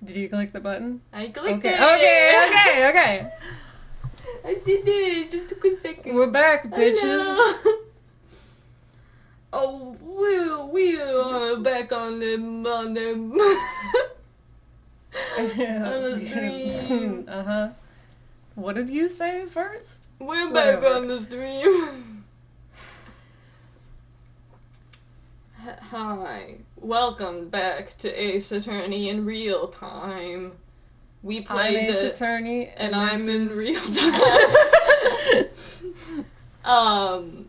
Did you click the button? I clicked Okay, it! okay. I did it! It just took a second. We're back, bitches. Hello. Oh, we are back on the on the stream. Uh-huh. What did you say first? We're back Whatever. on the stream. Hi. Welcome back to Ace Attorney in real time. We played I'm Ace Attorney, and I'm in real time.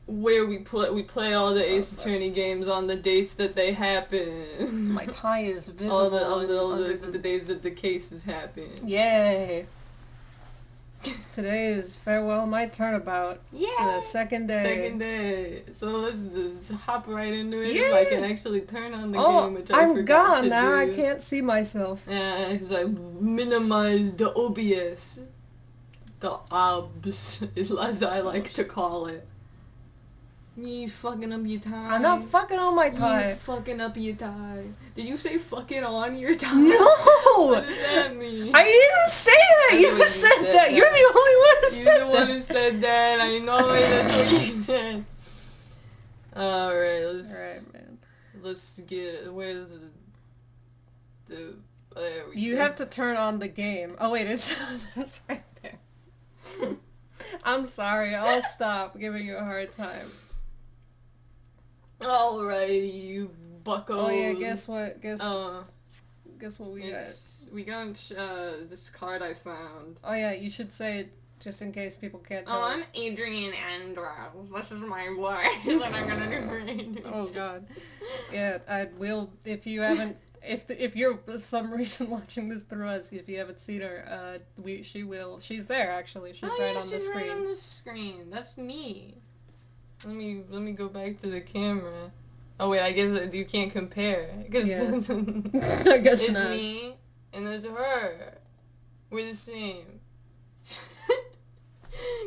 Where we play all the Ace Attorney games on the dates that they happen. My tie is visible. all the days that the cases happen. Yay! Today is Farewell My Turnabout. Yeah. The second day. Second day. So let's just hop right into it. Yeah. If I can actually turn on the game, which I I'm forgot gone to now. do. I can't see myself. Yeah, because I minimized the OBS. The OBS, as I like to call it. You fucking up your tie. I'm not fucking on my tie. You fucking up your tie. Did you say fucking on your tie? No! What does that mean? I didn't say that! That's You what you said said that! You're the only one who You're said the that! one who said that. I know it. That's what you said. Alright, Alright, man. let's get, where's there we You go. have to turn on the game. Oh wait, it's right there. I'm sorry, I'll stop giving you a hard time. Alright, you bucko. Oh yeah, guess what? Guess what we got? We got this card I found. Oh yeah, you should say it just in case people can't tell. Oh, I'm Adrian Andrews. This is my voice that I'm gonna do for Adrian. Oh god. Yeah, I will. If you haven't, if you're for some reason watching this through us, if you haven't seen her, she's there actually. She's right on the screen. Right on the screen. That's me. Let me go back to the camera. Oh wait, I guess you can't compare because Yeah. I guess it's not. me and there's her. We're the same.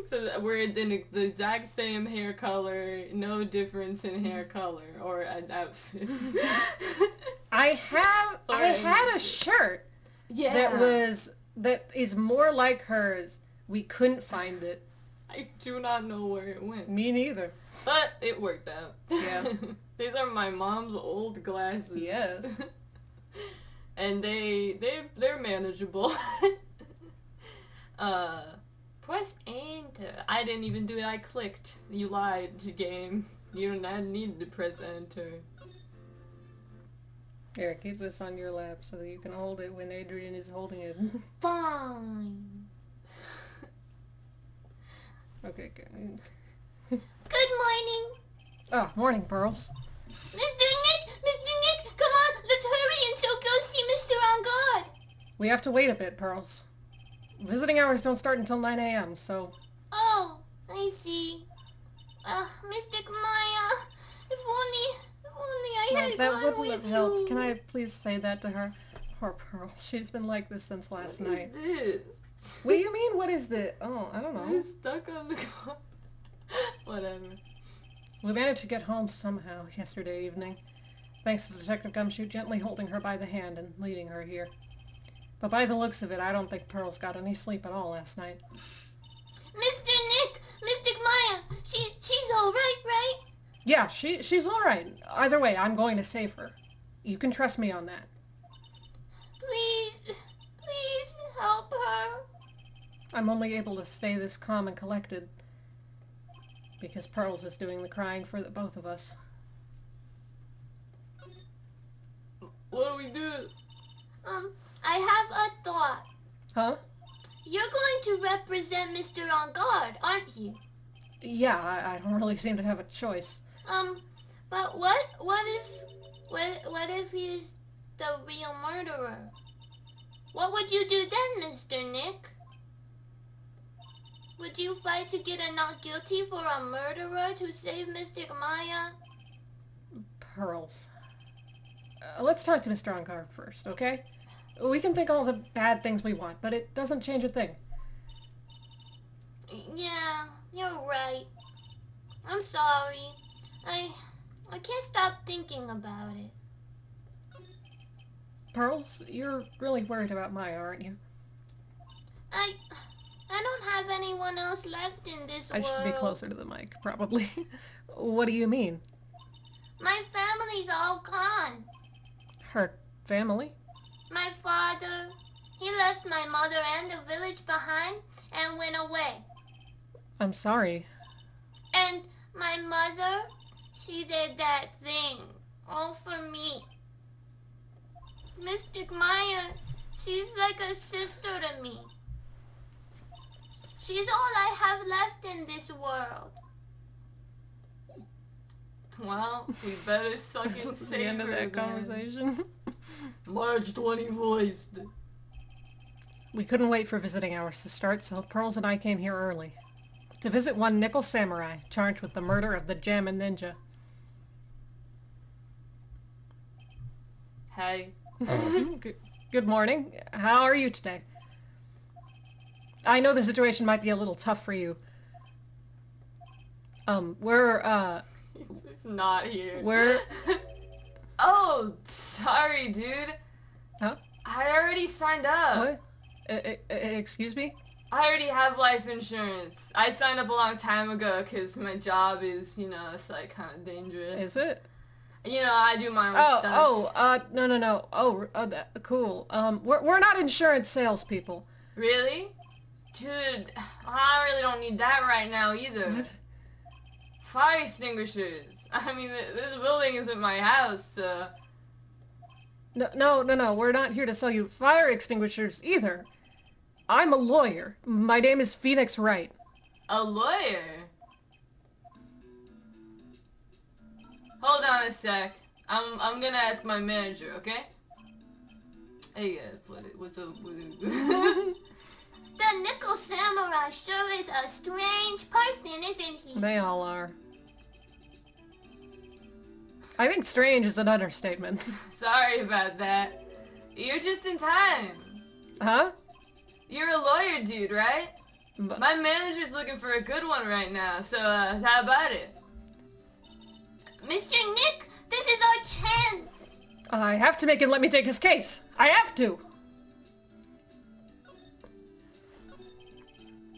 So we're in the exact same hair color, no difference in hair color or an outfit. I had a shirt that is more like hers. We couldn't find it. I do not know where it went. Me neither. But it worked out. Yeah. These are my mom's old glasses. Yes. And they're manageable. Press enter. I didn't even do it. I clicked. You lied, game. You don't need to press enter. Here, keep this on your lap so that you can hold it when Adrian is holding it. Fine. Okay, good. Good morning. Oh, morning, Pearls. Mr. Nick, come on, let's hurry and so go see Mr. On Guard. We have to wait a bit, Pearls. Visiting hours don't start until 9 a.m., so... Oh, I see. Mystic Maya, if only I had that gone wouldn't with have you. helped. Can I please say that to her? Poor Pearl. She's been like this since last What night. is this? What do you mean, what is this? Oh, I don't know. It's stuck on the car. Whatever. We managed to get home somehow yesterday evening, thanks to Detective Gumshoe gently holding her by the hand and leading her here. But by the looks of it, I don't think Pearl's got any sleep at all last night. Mr. Nick, Mystic Maya, she's all right? Yeah, she's alright. Either way, I'm going to save her. You can trust me on that. Please help her. I'm only able to stay this calm and collected because Pearls is doing the crying for the both of us. What do we do? I have a thought. Huh? You're going to represent Mr. On Guard, aren't you? Yeah, I don't really seem to have a choice. But what if he's the real murderer? What would you do then, Mr. Nick? Would you fight to get a not guilty for a murderer to save Mystic Maya? Pearls. Let's talk to Mr. Ongar first, okay? We can think all the bad things we want, but it doesn't change a thing. Yeah, you're right. I'm sorry. I can't stop thinking about it. Pearls, you're really worried about Maya, aren't you? I don't have anyone else left in this I world. should be closer to the mic, probably. What do you mean? My family's all gone. Her family? My father, he left my mother and the village behind and went away. I'm sorry. And my mother, she did that thing all for me. Mystic Maya, she's like a sister to me. She's all I have left in this world. Well, we better This fucking is the save end of her that then. conversation. March 21st. We couldn't wait for visiting hours to start, so Pearls and I came here early. To visit one Nickel Samurai, charged with the murder of the Jammin' Ninja. Hey. Good morning. How are you today? I know the situation might be a little tough for you. It's not here. We're... Oh, sorry, dude. Huh? I already signed up. What? Excuse me? I already have life insurance. I signed up a long time ago because my job is, it's like kind of dangerous. Is it? I do my own stunts. No. Cool. We're not insurance salespeople. Really? Dude, I really don't need that right now either. What? Fire extinguishers. I mean, this building isn't my house, so... No. We're not here to sell you fire extinguishers either. I'm a lawyer. My name is Phoenix Wright. A lawyer? Hold on a sec. I'm gonna ask my manager, okay? Hey guys, what's up with it? The Nickel Samurai sure is a strange person, isn't he? They all are. I think strange is an understatement. Sorry about that. You're just in time. Huh? You're a lawyer dude, right? But My manager's looking for a good one right now, so how about it? Mr. Nick, this is our chance. I have to make him let me take his case. I have to.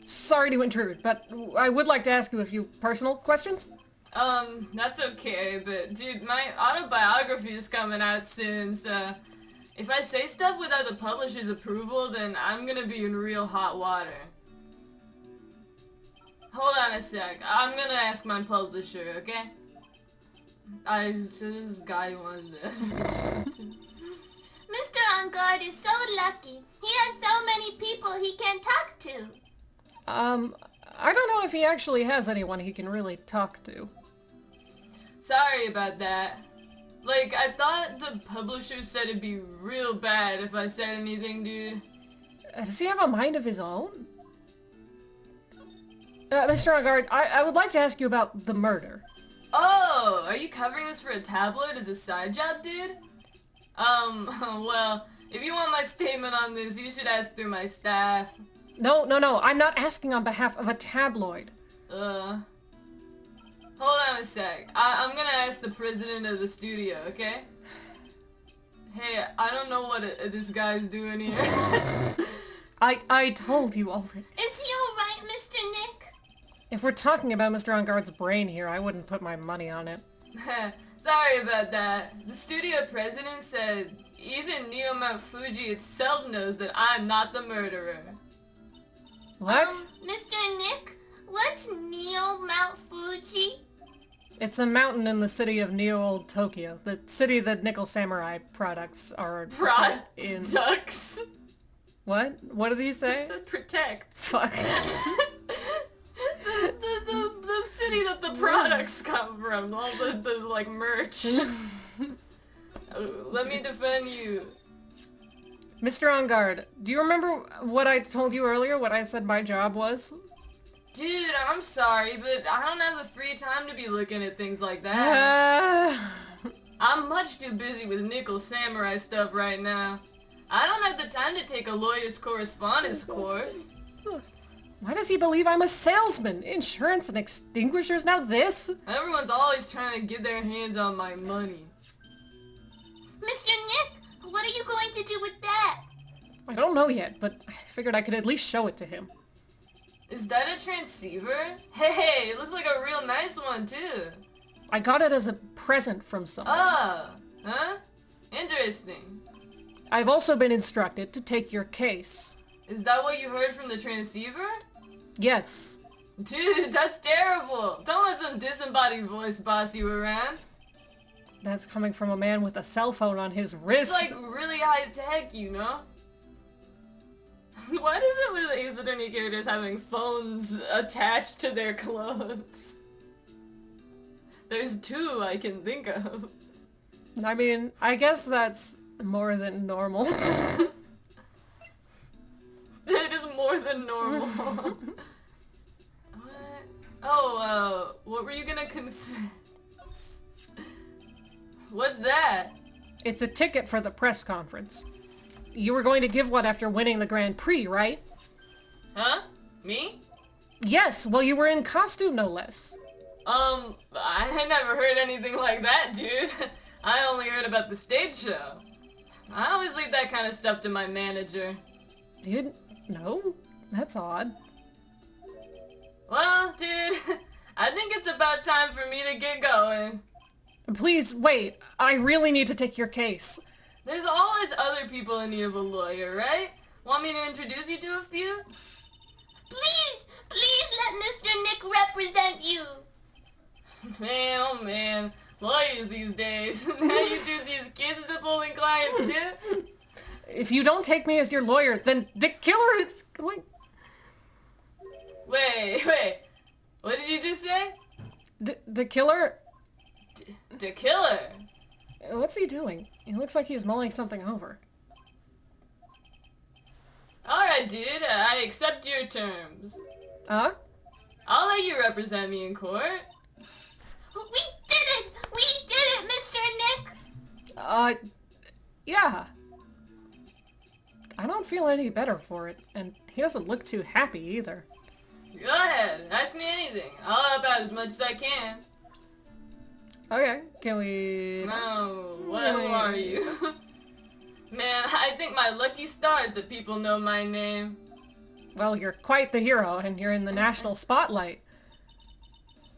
Sorry to intrude, but I would like to ask you a few personal questions. That's okay, but dude, my autobiography is coming out soon, so if I say stuff without the publisher's approval, then I'm gonna be in real hot water. Hold on a sec, I'm gonna ask my publisher, okay? So this guy wanted to... Mr. On Guard is so lucky. He has so many people he can talk to. I don't know if he actually has anyone he can really talk to. Sorry about that. Like, I thought the publisher said it'd be real bad if I said anything, dude. Does he have a mind of his own? Mr. On Guard, I would like to ask you about the murder. Oh, are you covering this for a tabloid as a side job, dude? Well, if you want my statement on this, you should ask through my staff. No, I'm not asking on behalf of a tabloid. Hold on a sec. I'm gonna ask the president of the studio, okay? Hey, I don't know what this guy's doing here. I told you already. Is he alright, Mr. Nick? If we're talking about Mr. On Guard's brain here, I wouldn't put my money on it. Sorry about that. The studio president said even Neo Mount Fuji itself knows that I'm not the murderer. What? Mr. Nick, what's Neo Mount Fuji? It's a mountain in the city of Neo-Old Tokyo, the city that Nickel Samurai products are set in. Products? What? What did he say? It said protect. Fuck. the city that the products come from, all the like merch. Let me defend you. Mr. On Guard, do you remember what I told you earlier, what I said my job was? Dude, I'm sorry, but I don't have the free time to be looking at things like that. I'm much too busy with Nickel Samurai stuff right now. I don't have the time to take a lawyer's correspondence course. Why does he believe I'm a salesman? Insurance and extinguishers, now this? Everyone's always trying to get their hands on my money. Mr. Nick, what are you going to do with that? I don't know yet, but I figured I could at least show it to him. Is that a transceiver? Hey, it looks like a real nice one too. I got it as a present from someone. Oh, huh? Interesting. I've also been instructed to take your case. Is that what you heard from the transceiver? Yes. Dude, that's terrible. Don't let some disembodied voice boss you around. That's coming from a man with a cell phone on his wrist. It's like really high tech, you know? What is it with Ace Attorney characters having phones attached to their clothes? There's two I can think of. I mean, I guess that's more than normal. It is more than normal. What? Oh, what were you gonna confess? What's that? It's a ticket for the press conference. You were going to give one after winning the Grand Prix, right? Huh? Me? Yes, well, you were in costume, no less. I never heard anything like that, dude. I only heard about the stage show. I always leave that kind of stuff to my manager. You didn't know? That's odd. Well, dude, I think it's about time for me to get going. Please, wait. I really need to take your case. There's always other people in need of a lawyer, right? Want me to introduce you to a few? Please let Mr. Nick represent you. Man, oh man. Lawyers these days. Now you choose these kids to pull in clients, too? If you don't take me as your lawyer, then Dick Killer is going... Wait. What did you just say? The Killer? The killer. What's he doing? He looks like he's mulling something over. Alright, dude, I accept your terms. Huh? I'll let you represent me in court. We did it, Mr. Nick. Yeah. I don't feel any better for it, and he doesn't look too happy either. Go ahead, ask me anything. I'll help out as much as I can. Okay, can we... No, who are you? Man, I think my lucky stars that people know my name. Well, you're quite the hero, and you're in the national spotlight.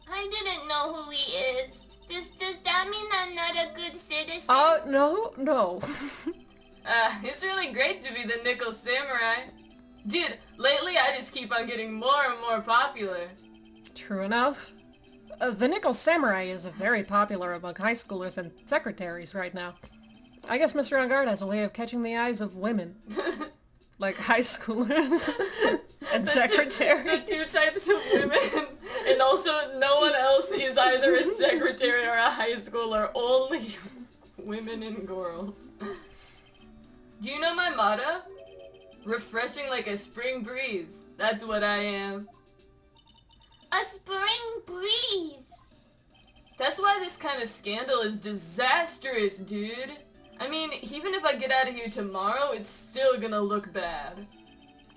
I didn't know who he is. Does that mean I'm not a good citizen? No. It's really great to be the Nickel Samurai. Dude, lately I just keep on getting more and more popular. True enough. The Nickel Samurai is very popular among high schoolers and secretaries right now. I guess Mr. Ungard has a way of catching the eyes of women. Like high schoolers and secretaries. The two types of women. And also no one else is either a secretary or a high schooler. Only women and girls. Do you know my motto? Refreshing like a spring breeze. That's what I am. A spring breeze. That's why this kind of scandal is disastrous, dude. I mean, even if I get out of here tomorrow, it's still gonna look bad.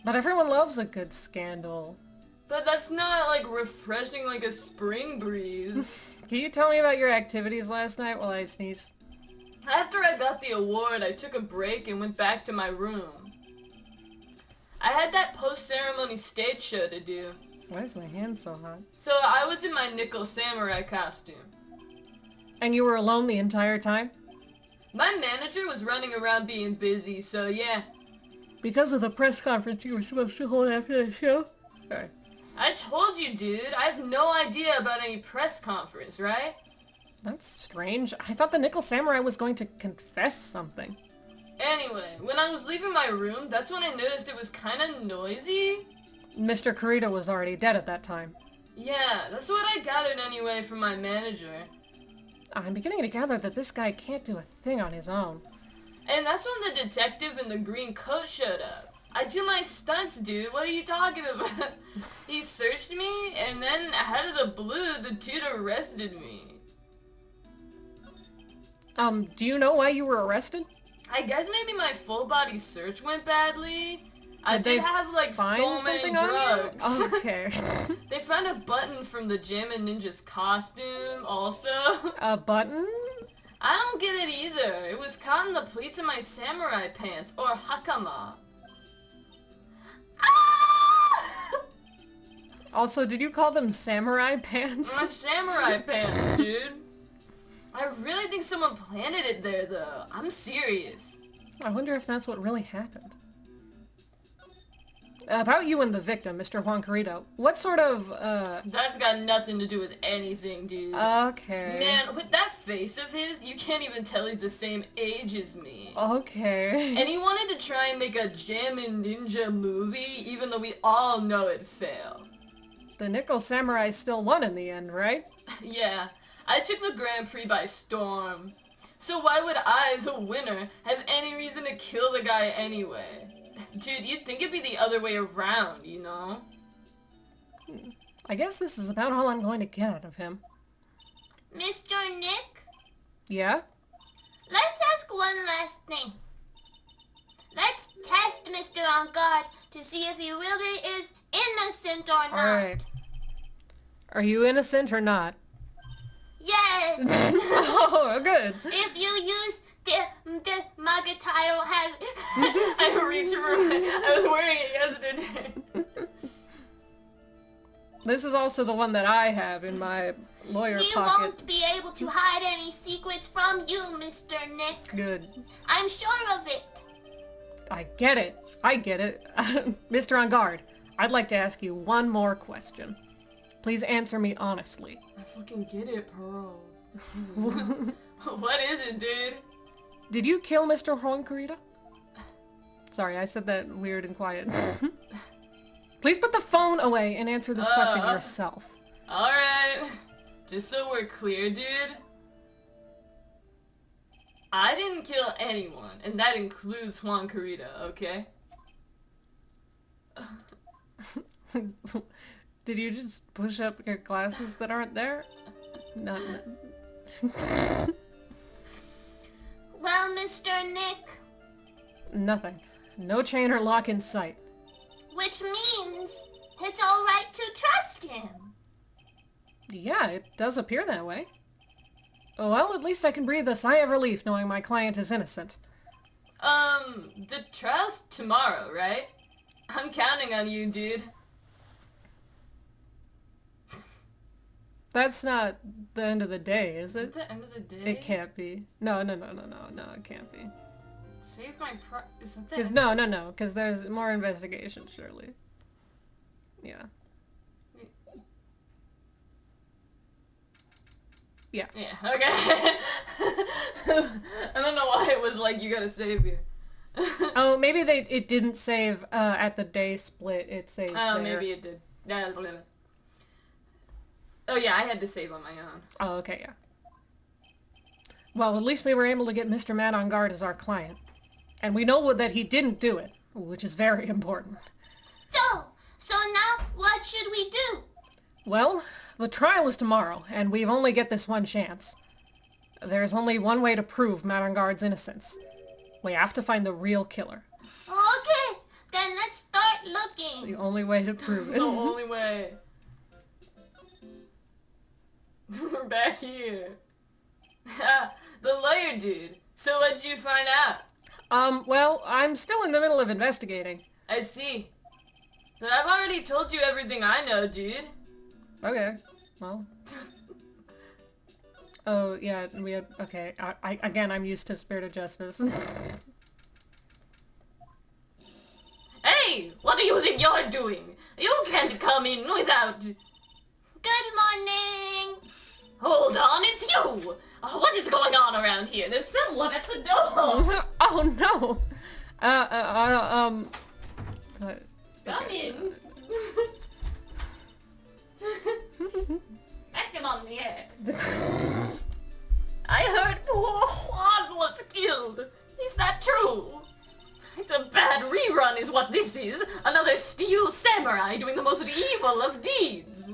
But everyone loves a good scandal. But that's not, like, refreshing like a spring breeze. Can you tell me about your activities last night while I sneeze? After I got the award, I took a break and went back to my room. I had that post-ceremony stage show to do. Why is my hand so hot? So I was in my Nickel Samurai costume. And you were alone the entire time? My manager was running around being busy, so yeah. Because of the press conference you were supposed to hold after the show? Sorry. I told you, dude, I have no idea about any press conference, right? That's strange. I thought the Nickel Samurai was going to confess something. Anyway, when I was leaving my room, that's when I noticed it was kinda noisy. Mr. Kurita was already dead at that time. Yeah, that's what I gathered anyway from my manager. I'm beginning to gather that this guy can't do a thing on his own. And that's when the detective in the green coat showed up. I do my stunts, dude. What are you talking about? He searched me, and then out of the blue, the dude arrested me. Do you know why you were arrested? I guess maybe my full body search went badly. I Did they did have like find so many something on you? drugs. Okay. They found a button from the Jammin' Ninja's costume also. A button? I don't get it either. It was caught in the pleats of my samurai pants, or hakama. Ah! Also, did you call them samurai pants? My samurai pants, dude. I really think someone planted it there, though. I'm serious. I wonder if that's what really happened. About you and the victim, Mr. Juancarito, what sort of, That's got nothing to do with anything, dude. Okay. Man, with that face of his, you can't even tell he's the same age as me. Okay. And he wanted to try and make a Jammin' Ninja movie, even though we all know it failed. The Nickel Samurai still won in the end, right? Yeah, I took the Grand Prix by storm. So why would I, the winner, have any reason to kill the guy anyway? Dude, you'd think it'd be the other way around, you know? I guess this is about all I'm going to get out of him. Mr. Nick, Yeah? let's ask one last thing. Let's test Mr. On Guard to see if he really is innocent or not. Alright. Are you innocent or not? Yes! Oh, good. If you use the my guitar has I reached for it. I was wearing it yesterday. This is also the one that I have in my lawyer he pocket. won't be able to hide any secrets from you, Mr. Nick. Good. I'm sure of it. I get it. I get it. Mr. On Guard, I'd like to ask you one more question. Please answer me honestly. I fucking get it, Pearl. What is it, dude? Did you kill Mr. Juancarito? Sorry, I said that weird and quiet. Please put the phone away and answer this question yourself. Alright. Just so we're clear, dude. I didn't kill anyone, and that includes Juancarito, okay? Did you just push up your glasses that aren't there? No. Well, Mr. Nick, Nothing. No chain or lock in sight. which means it's all right to trust him. Yeah, it does appear that way. Well, at least I can breathe a sigh of relief knowing my client is innocent. The trial's tomorrow, right? I'm counting on you, dude. That's not the end of the day, is Is it? it the end of the day? It can't be. No, it can't be. Save my is that the Cause, end? no, because there's more investigation, surely. Yeah. Yeah. Yeah, okay. I don't know why it was like, you gotta save you. Oh, maybe it didn't save at the day split. It saves Oh, there. maybe it did. Yeah, oh yeah, I had to save on my own. Oh, okay, yeah. Well, at least we were able to get Mr. Man on Guard as our client. And we know that he didn't do it, which is very important. So now what should we do? Well, the trial is tomorrow, and we've only get this one chance. There's only one way to prove Man on Guard's innocence. We have to find the real killer. Okay, then let's start The looking. only way to prove The it. only way. We're back here. The lawyer dude. So what'd you find out? Well, I'm still in the middle of investigating. I see. But I've already told you everything I know, dude. Okay, well. Oh, yeah, we had, okay, again, I'm used to Spirit of Justice. Hey, what do you think you're doing? You can't come in without... Good morning. Hold on, it's you! What is going on around here? There's someone at the door! Oh, no! Come in. Smack him on the ass. I heard poor Juan was killed. Is that true? It's a bad rerun is what this is. Another steel samurai doing the most evil of deeds.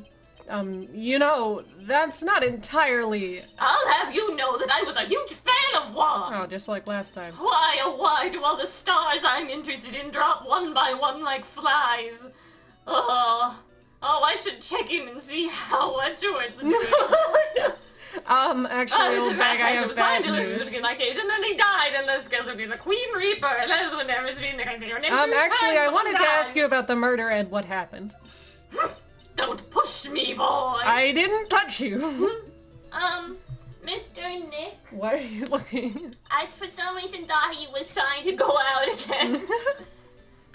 You know, that's not entirely... I'll have you know that I was a huge fan of Juan. Oh, just like last time. Why, oh why do all the stars I'm interested in drop one by one like flies? Oh, I should check in and see how Edgeworth's doing. Actually, old bag, I He have was fine bad till he news. was in my cage, and then he died, and this girl would be the Queen Reaper, and that would never be the Actually, I wanted to ask you about the murder and what happened. Don't push me, boy! I didn't touch you. Mr. Nick, Why are you looking? I for some reason thought he was trying to go out again.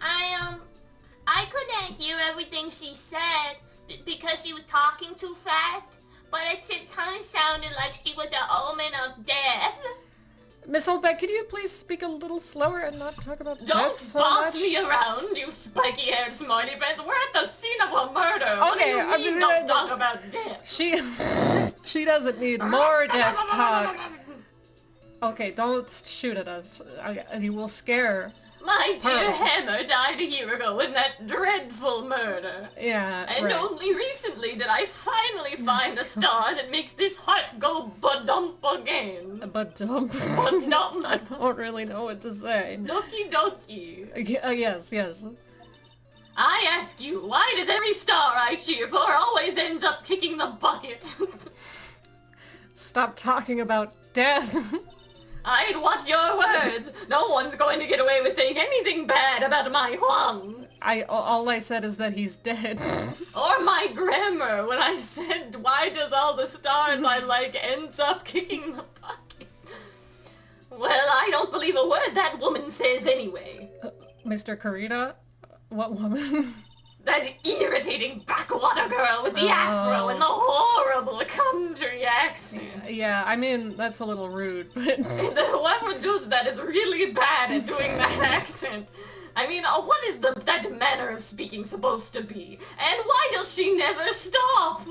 I couldn't hear everything she said because she was talking too fast, but it kind of sounded like she was an omen of death. Miss Oldbeck, could you please speak a little slower and not talk about Don't death so boss much? me around, you spiky-haired smarty pants. We're at the scene of a murder. Okay, What do you I mean mean, don't talk about death? She doesn't need more death talk. Okay, don't shoot at us. You will scare. My dear Pearl. Hammer died a year ago in that dreadful murder. Yeah, And right. only recently did I finally find a star that makes this heart go ba-dump again. But Ba-dump. I don't really know what to say. Doki doki. Yes. I ask you, why does every star I cheer for always ends up kicking the bucket? Stop talking about death. I'd watch your words. No one's going to get away with saying anything bad about my Huang. All I said is that he's dead. Or my grammar when I said, why does all the stars I like ends up kicking the bucket? Well, I don't believe a word that woman says anyway. Mr. Karina? What woman? That irritating backwater girl with the afro and the horrible country accent. Yeah, I mean, that's a little rude, but... Whoever does that is really bad at doing that accent. I mean, what is that manner of speaking supposed to be? And why does she never stop?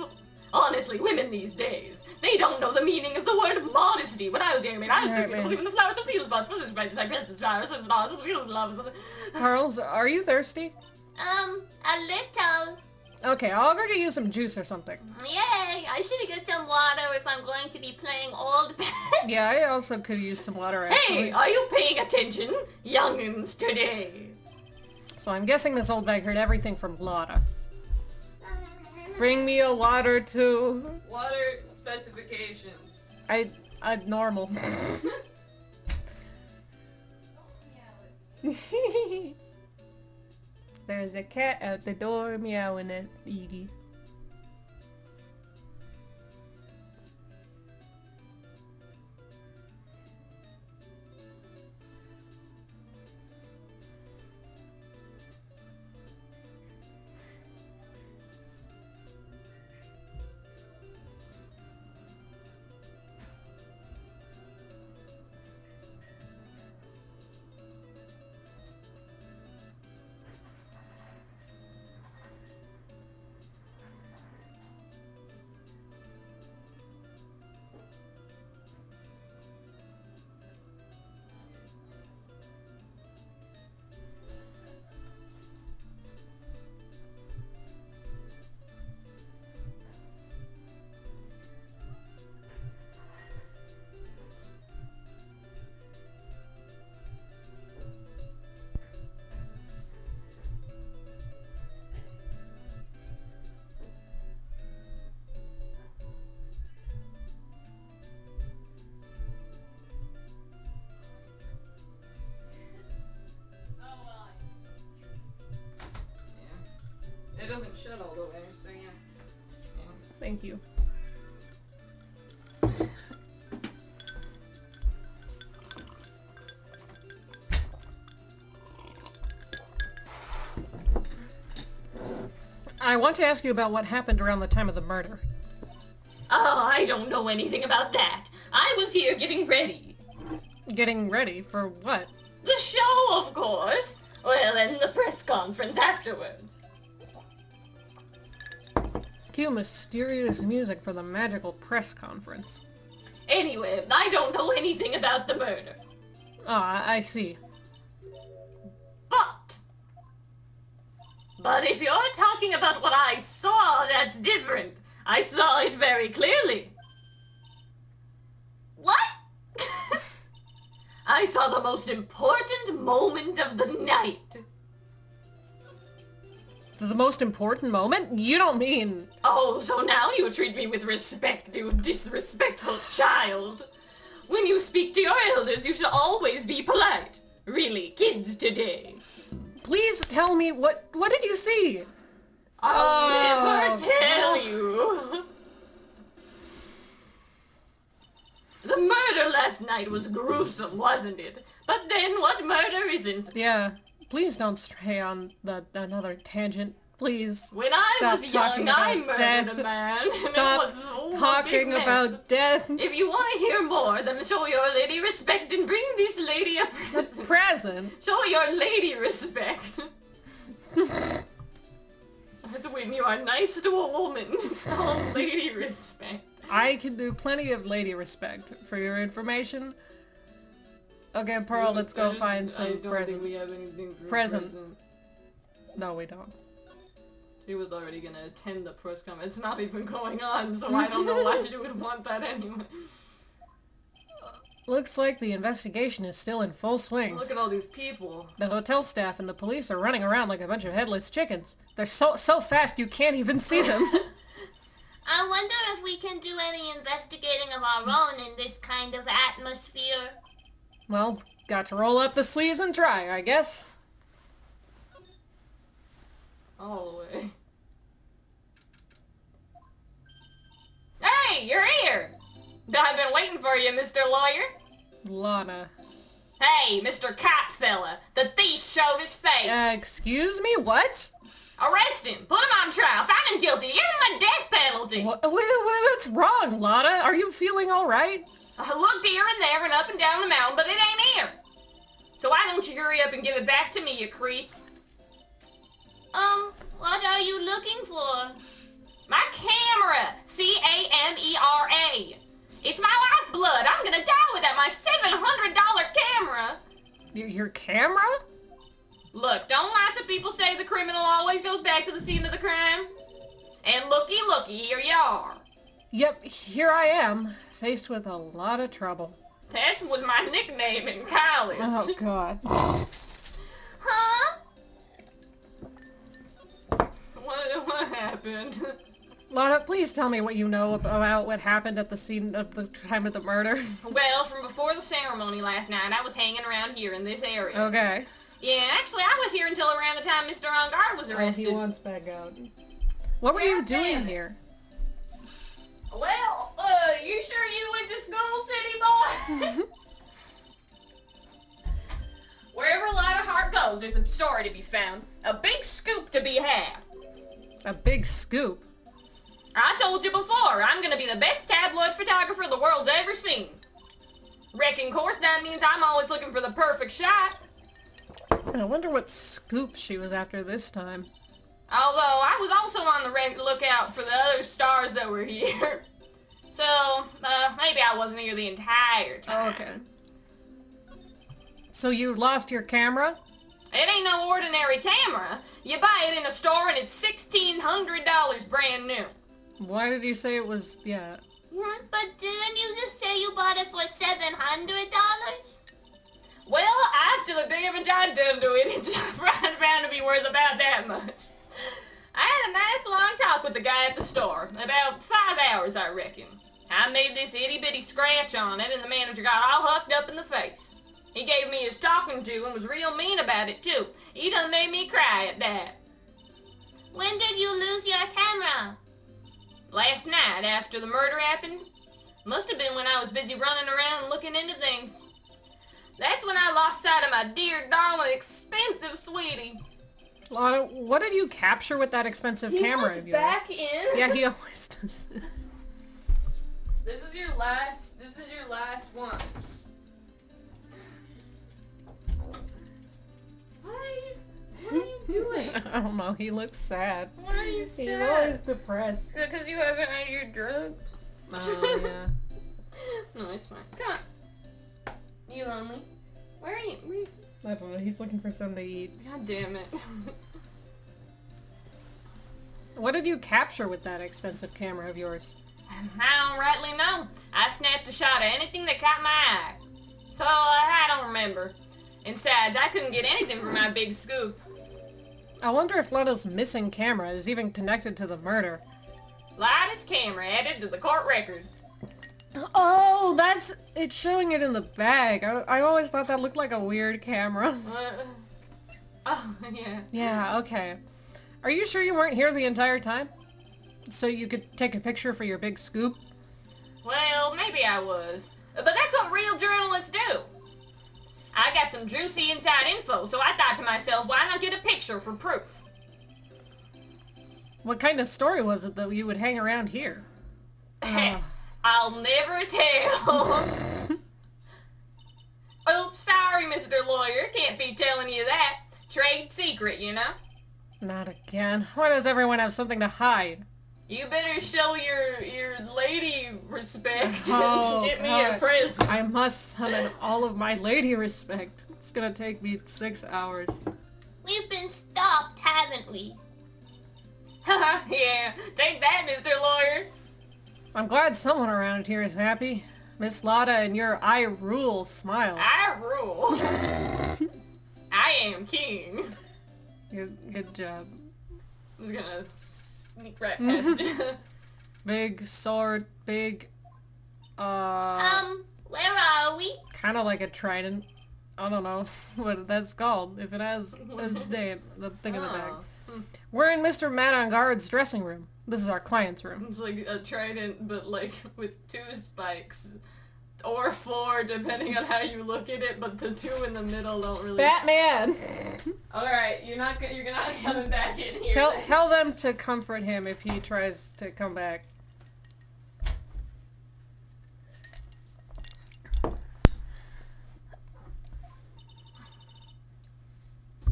Honestly, women these days, they don't know the meaning of the word modesty. When I was young, I was Right, thinking, even the flowers of fields, but the bright side, princess flowers, and stars, and fields, love. Pearls, are you thirsty? A little. Okay, I'll go get you some juice or something. Yay! I should get some water if I'm going to be playing Old Bag. Yeah, I also could use some water, actually. Hey, are you paying attention, youngins today? So I'm guessing Miss Oldbag heard everything from Lotta. Bring me a water too. Water specifications. I'm normal. There's a cat out the door meowing at Edie. It doesn't shut all the way, so yeah. Thank you. I want to ask you about what happened around the time of the murder. Oh, I don't know anything about that. I was here getting ready. Getting ready for what? The show, of course. Well, and the press conference afterwards. Cue mysterious music for the magical press conference. Anyway, I don't know anything about the murder. Ah, I see. But if you're talking about what I saw, that's different. I saw it very clearly. What? I saw the most important moment of the night. The most important moment? You don't mean... Oh, so now you treat me with respect, you disrespectful child. When you speak to your elders, you should always be polite. Really, kids today. Please tell me, what did you see? I'll never tell you. The murder last night was gruesome, wasn't it? But then what murder isn't? Yeah, please don't stray on another tangent. Please. When I Stop was talking young, I about murdered death. a man. Stop and it was a big talking mess. about death. If you want to hear more, then show your lady respect and bring this lady a present. Present. Show your lady respect. That's when you are nice to a woman. It's called lady respect. I can do plenty of lady respect for your information. Okay, Pearl, let's go find some I don't present. think we have anything for Present. No, we don't. She was already gonna attend the press conference. It's not even going on, so I don't know why she would want that anyway. Looks like the investigation is still in full swing. Look at all these people. The hotel staff and the police are running around like a bunch of headless chickens. They're so fast you can't even see them. I wonder if we can do any investigating of our own in this kind of atmosphere. Well, got to roll up the sleeves and try, I guess. All the way. Hey, you're here! I've been waiting for you, Mr. Lawyer. Lana. Hey, Mr. Cop fella, the thief showed his face. Excuse me, what? Arrest him, put him on trial, find him guilty, give him the death penalty. What's wrong, Lana? Are you feeling alright? I looked here and there and up and down the mountain, but it ain't here. So why don't you hurry up and give it back to me, you creep? What are you looking for? My camera! C-A-M-E-R-A. It's my lifeblood. I'm gonna die without my $700 camera. Your camera? Look, don't lots of people say the criminal always goes back to the scene of the crime? And looky, here you are. Yep, here I am, faced with a lot of trouble. That was my nickname in college. Oh, God. Huh? What happened? Lana, please tell me what you know about what happened at the scene of the time of the murder. Well, from before the ceremony last night, I was hanging around here in this area. Okay. Yeah, actually, I was here until around the time Mr. Ongar was arrested. Oh, he wants back out. What were you doing here? Well, you sure you went to school, city boy? Wherever a lot of heart goes, there's a story to be found. A big scoop to be had. A big scoop? I told you before, I'm gonna be the best tabloid photographer the world's ever seen. Reckon, course, that means I'm always looking for the perfect shot. I wonder what scoop she was after this time. Although, I was also on the lookout for the other stars that were here. So, maybe I wasn't here the entire time. Okay. So you lost your camera? It ain't no ordinary camera. You buy it in a store and it's $1,600 brand new. Why did you say it was, Yeah, but didn't you just say you bought it for $700? Well, after the damage I done to it, it's right bound to be worth about that much. I had a nice long talk with the guy at the store. About 5 hours, I reckon. I made this itty-bitty scratch on it, and the manager got all huffed up in the face. He gave me his talking to and was real mean about it, too. He done made me cry at that. When did you lose your camera? Last night, after the murder happened. Must have been when I was busy running around and looking into things. That's when I lost sight of my dear, darling, expensive sweetie. Lana, what did you capture with that expensive camera of yours? Back in. Yeah, he always does this. This is your last one. What are you doing? I don't know, he looks sad. Why are you He's always depressed. Because you haven't had your drugs. Oh, yeah. No, it's fine. Come on. You lonely? Where are you? I don't know, he's looking for something to eat. God damn it. What did you capture with that expensive camera of yours? I don't rightly know. I snapped a shot of anything that caught my eye. So, I don't remember. And besides, I couldn't get anything from my big scoop. I wonder if Lana's missing camera is even connected to the murder. Lightest camera added to the court record. Oh, it's showing it in the bag. I always thought that looked like a weird camera. Oh, yeah. Yeah, okay. Are you sure you weren't here the entire time? So you could take a picture for your big scoop? Well, maybe I was. But that's what real journalists do. I got some juicy inside info, so I thought to myself, why not get a picture for proof? What kind of story was it that you would hang around here? I'll never tell. Oops, sorry, Mr. Lawyer. Can't be telling you that. Trade secret, you know? Not again. Why does everyone have something to hide? You better show your lady respect Oh, and get me God. a present. I must summon all of my lady respect. It's gonna take me 6 hours. We've been stopped, haven't we? Yeah, take that, Mr. Lawyer. I'm glad someone around here is happy. Miss Lotta and your I rule smile. I rule. I am king. Good job. I was gonna sneak right past you. Big sword, big, Where are we? kind of like a trident. I don't know what that's called. If it has a name, the thing in the bag. Oh. We're in Mr. Madangard's dressing room. This is our client's room. It's like a trident, but like with 2 spikes. Or 4, depending on how you look at it, but the 2 in the middle don't really... Batman! Alright, you're not coming back in here. Tell them to comfort him if he tries to come back.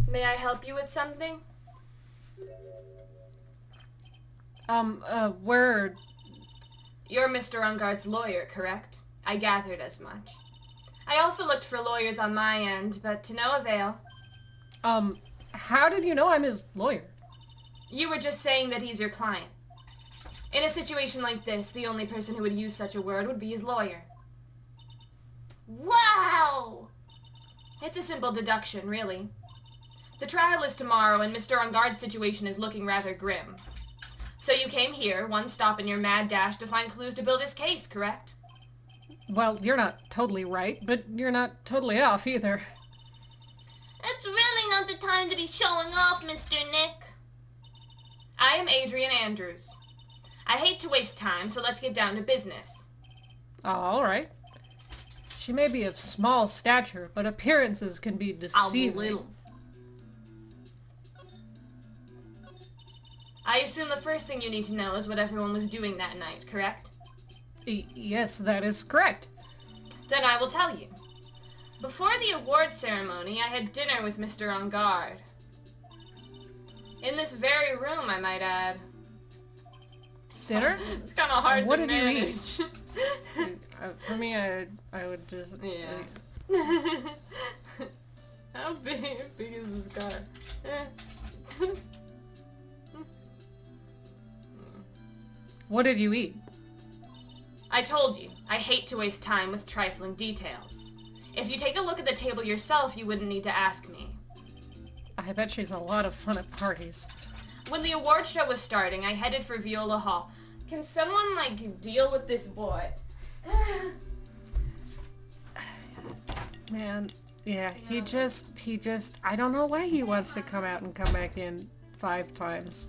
May I help you with something? We're... You're Mr. Ungard's lawyer, correct? I gathered as much. I also looked for lawyers on my end, but to no avail. How did you know I'm his lawyer? You were just saying that he's your client. In a situation like this, the only person who would use such a word would be his lawyer. Wow! It's a simple deduction, really. The trial is tomorrow, and Mr. Ungard's situation is looking rather grim. So you came here, one stop in your mad dash to find clues to build his case, correct? Well, you're not totally right, but you're not totally off either. It's really not the time to be showing off, Mr. Nick. I am Adrian Andrews. I hate to waste time, so let's get down to business. Oh, alright. She may be of small stature, but appearances can be deceiving. little. I assume the first thing you need to know is what everyone was doing that night, correct? Yes, that is correct. Then I will tell you. Before the award ceremony, I had dinner with Mr. Ungard. In this very room, I might add. Dinner? It's kind of hard What to did you manage. For me, I would just... Yeah. How big is this car? What did you eat? I told you, I hate to waste time with trifling details. If you take a look at the table yourself, you wouldn't need to ask me. I bet she's a lot of fun at parties. When the award show was starting, I headed for Viola Hall. Can someone, deal with this boy? Man, yeah, he just, I don't know why he wants to come out and come back in 5 times.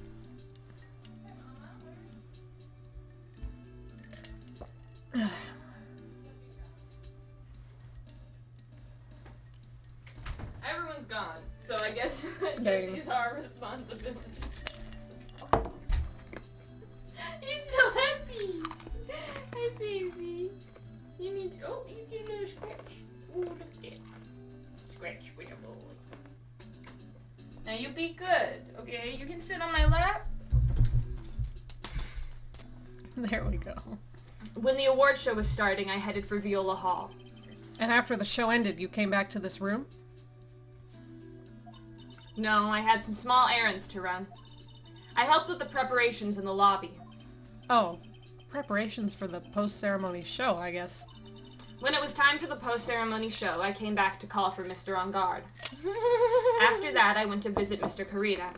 Everyone's gone, so I guess Dang. it's our responsibility. He's so happy! Hi, baby. You need... Oh, you get a little scratch. Oh, look at that. Scratch with a boy. Now you be good, okay? You can sit on my lap. There we go. When the award show was starting, I headed for Viola Hall. And after the show ended, you came back to this room? No, I had some small errands to run. I helped with the preparations in the lobby. Oh, preparations for the post-ceremony show, I guess. When it was time for the post-ceremony show, I came back to call for Mr. On Guard. After that, I went to visit Mr. Karita.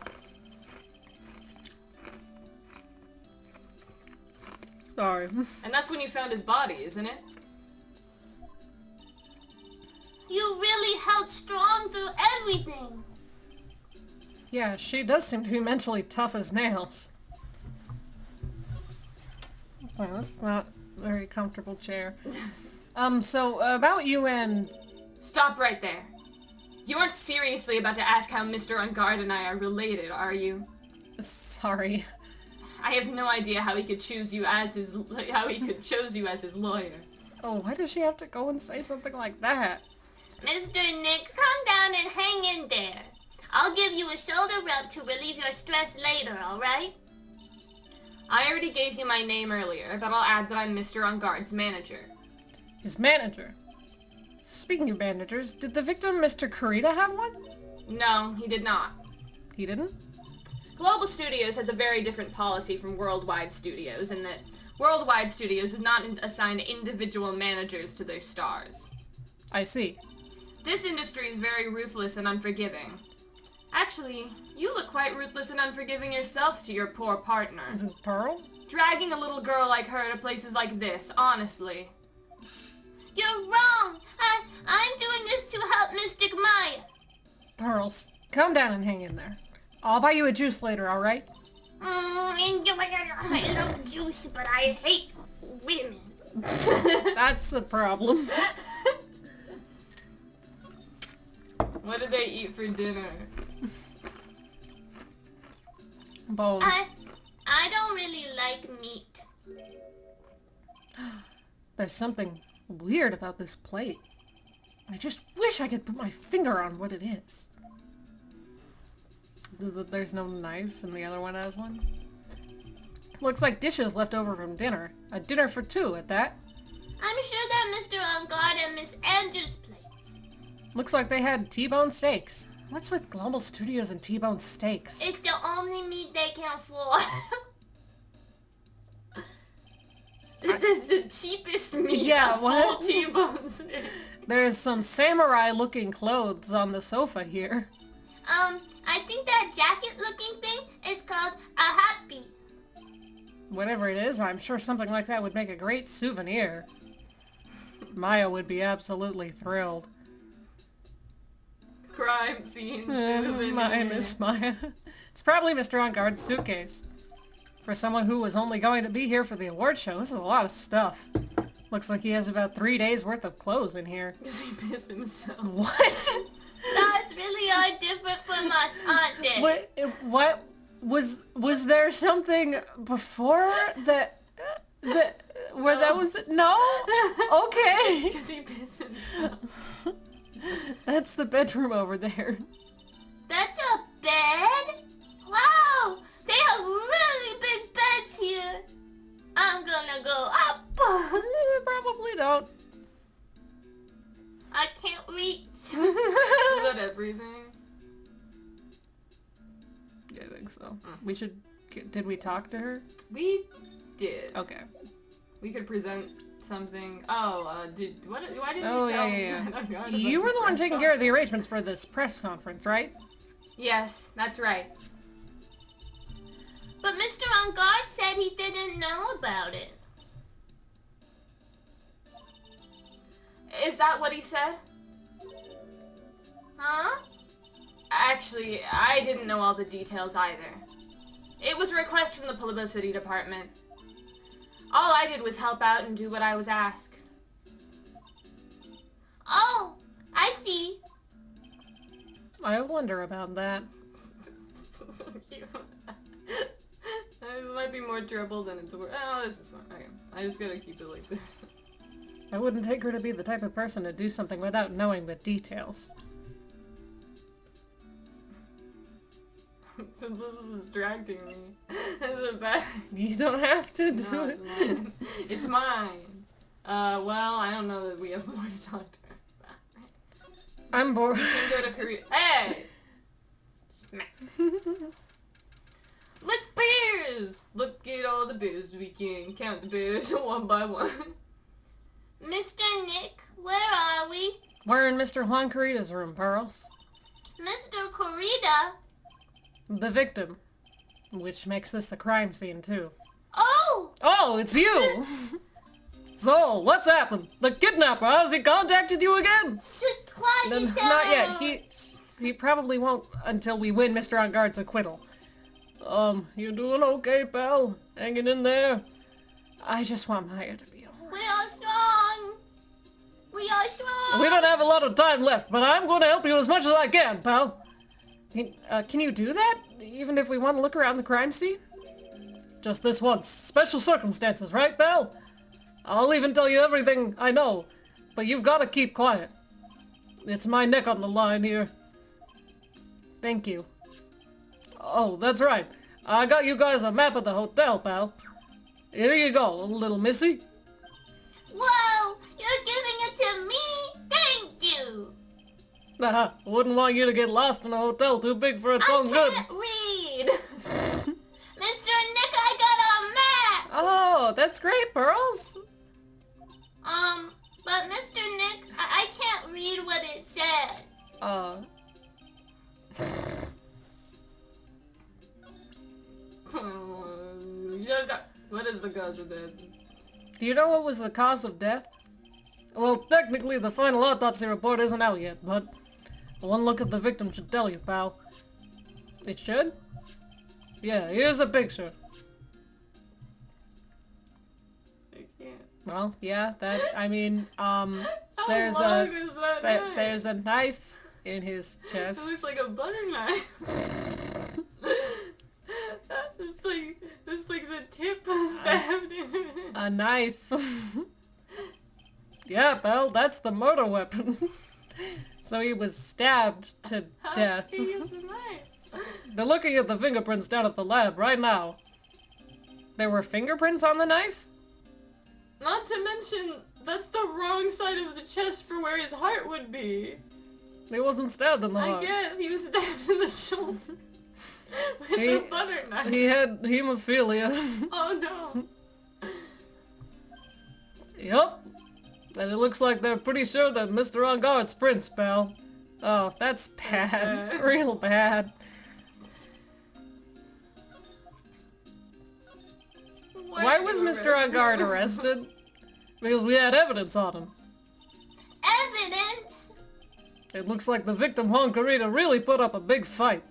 Sorry. And that's when you found his body, isn't it? You really held strong through everything. Yeah, she does seem to be mentally tough as nails. Well, that's not a very comfortable chair. So about you and... Stop right there. You aren't seriously about to ask how Mr. On Guard and I are related, are you? Sorry. I have no idea how he could chose you as his lawyer. Oh, why does she have to go and say something like that? Mr. Nick, come down and hang in there. I'll give you a shoulder rub to relieve your stress later, alright? I already gave you my name earlier, but I'll add that I'm Mr. On Guard's manager. His manager. Speaking of managers, did the victim, Mr. Karita, have one? No, he did not. He didn't? Global Studios has a very different policy from Worldwide Studios in that Worldwide Studios does not assign individual managers to their stars. I see. This industry is very ruthless and unforgiving. Actually, you look quite ruthless and unforgiving yourself to your poor partner. Pearl? Dragging a little girl like her to places like this, honestly. You're wrong. I'm doing this to help Mystic Maya. Pearls, calm down and hang in there. I'll buy you a juice later, alright? I love juice, but I hate women. That's the problem. What did they eat for dinner? Bones. I don't really like meat. There's something weird about this plate. I just wish I could put my finger on what it is. There's no knife and the other one has one. Looks like dishes left over from dinner. A dinner for two at that. I'm sure that Mr. On Guard and Miss Andrews' plates. Looks like they had T-bone steaks. What's with Global Studios and T-bone steaks? It's the only meat they can afford. That's the cheapest meat. Yeah, of what? full T-bone steak. There's some samurai-looking clothes on the sofa here. I think that jacket-looking thing is called a happy. Whatever it is, I'm sure something like that would make a great souvenir. Maya would be absolutely thrilled. Crime scene souvenir. I miss Maya. It's probably Mr. On Guard's suitcase. For someone who was only going to be here for the award show, this is a lot of stuff. Looks like he has about 3 days worth of clothes in here. Does he piss himself? What? Stars really are different from us, aren't they? What was there something before that where that was no? Okay. Because he pissed himself. That's the bedroom over there. That's a bed? Wow! They have really big beds here. I'm gonna go up. Probably don't. I can't reach. Is that everything? Yeah, I think so. We should. Did we talk to her? We did. Okay. We could present something. Oh, why didn't Oh, you tell yeah. me? I forgot about You were the one press taking care of the arrangements for this press conference, right? Yes, that's right. But Mr. On Guard said he didn't know about it. Is that what he said? Huh? Actually, I didn't know all the details either. It was a request from the publicity department. All I did was help out and do what I was asked. Oh, I see. I wonder about that. It might be more trouble than it's worth. Oh, this is fine. Okay. I just gotta keep it like this. I wouldn't take her to be the type of person to do something without knowing the details. So this is distracting me. This is bad. You don't have to do No, it. it's mine. It's mine. Well, I don't know that we have more to talk to her about. I'm bored. We can go to Korea. Hey! Smack. Look, bears! Look at all the bears. We can count the bears one by one. Mr. Nick, where are we? We're in Mr. Juan Carita's room, Pearls. Mr. Corrida? The victim. Which makes this the crime scene, too. Oh! Oh, it's you! So, what's happened? The kidnapper, has he contacted you again? Not yet. He probably won't until we win Mr. On Guard's acquittal. You doing okay, pal? Hanging in there? I just want Maya to be alright. We are strong! We are strong! We don't have a lot of time left, but I'm going to help you as much as I can, pal. Can you do that? Even if we want to look around the crime scene? Just this once. Special circumstances, right, pal? I'll even tell you everything I know, but you've got to keep quiet. It's my neck on the line here. Thank you. Oh, that's right. I got you guys a map of the hotel, pal. Here you go, little missy. Whoa! You're giving it to me? Thank you! Wouldn't want you to get lost in a hotel too big for its own good. I can't read! Mr. Nick, I got a map! Oh, that's great, Pearls. But Mr. Nick, I can't read what it says. What is the cause of death? Do you know what was the cause of death? Well, technically the final autopsy report isn't out yet, but one look at the victim should tell you, pal. It should? Yeah, here's a picture. I can't. Well, yeah, there's How long is that knife? there's a knife in his It chest. looks like a butter knife. It's like the tip stabbed into it. A knife. Yeah, pal, that's the murder weapon. So he was stabbed to death. He used the knife. They're looking at the fingerprints down at the lab right now. There were fingerprints on the knife? Not to mention, that's the wrong side of the chest for where his heart would be. He wasn't stabbed in the I heart. guess he was stabbed in the shoulder with a butter knife. He had hemophilia. Oh no. Yup. And it looks like they're pretty sure that Mr. On Guard's prince, pal. Oh, that's bad. bad. Real bad. Why was Mr. On Guard arrested? Because we had evidence on him. Evidence? It looks like the victim, Juan Carita, really put up a big fight.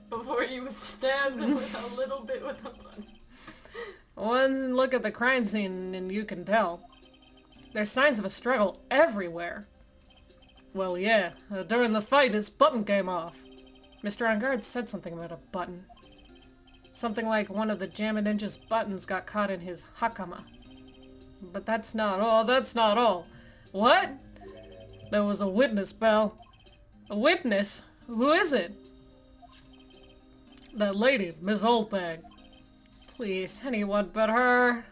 Before he was stabbed with a little bit with a butter. One look at the crime scene and you can tell. There's signs of a struggle everywhere. Well, yeah, during the fight his button came off. Mr. On Guard said something about a button. Something like one of the Jammin' Ninja's buttons got caught in his hakama. But that's not all. What? There was a witness, pal. A witness? Who is it? That lady, Miss Oldbag. Please, anyone but her.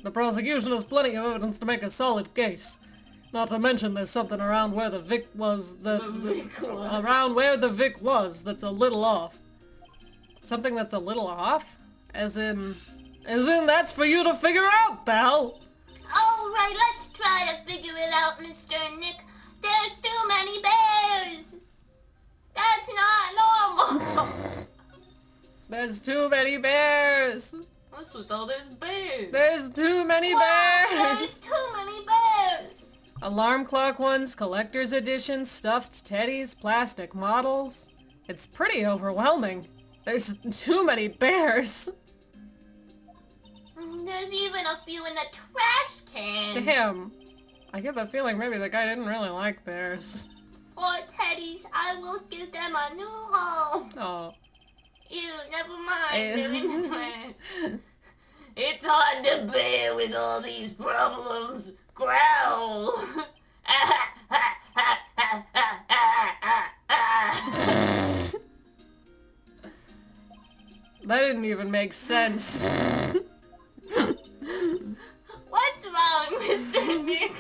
The prosecution has plenty of evidence to make a solid case. Not to mention there's something around where the Vic was, around where the Vic was that's a little off. Something that's a little off? As in that's for you to figure out, pal! Alright, let's try to figure it out, Mr. Nick. There's too many bears! That's not normal! There's too many bears! What's with all this bears? There's too many Wow, bears! there's too many bears! Alarm clock ones, collector's editions, stuffed teddies, plastic models. It's pretty overwhelming. There's too many bears. There's even a few in the trash can. Damn. I get the feeling maybe the guy didn't really like bears. Poor teddies, I will give them a new home. Oh. Ew, never mind, they're in the trash. It's hard to bear with all these problems. Growl. That didn't even make sense. What's wrong, Mr. Nick?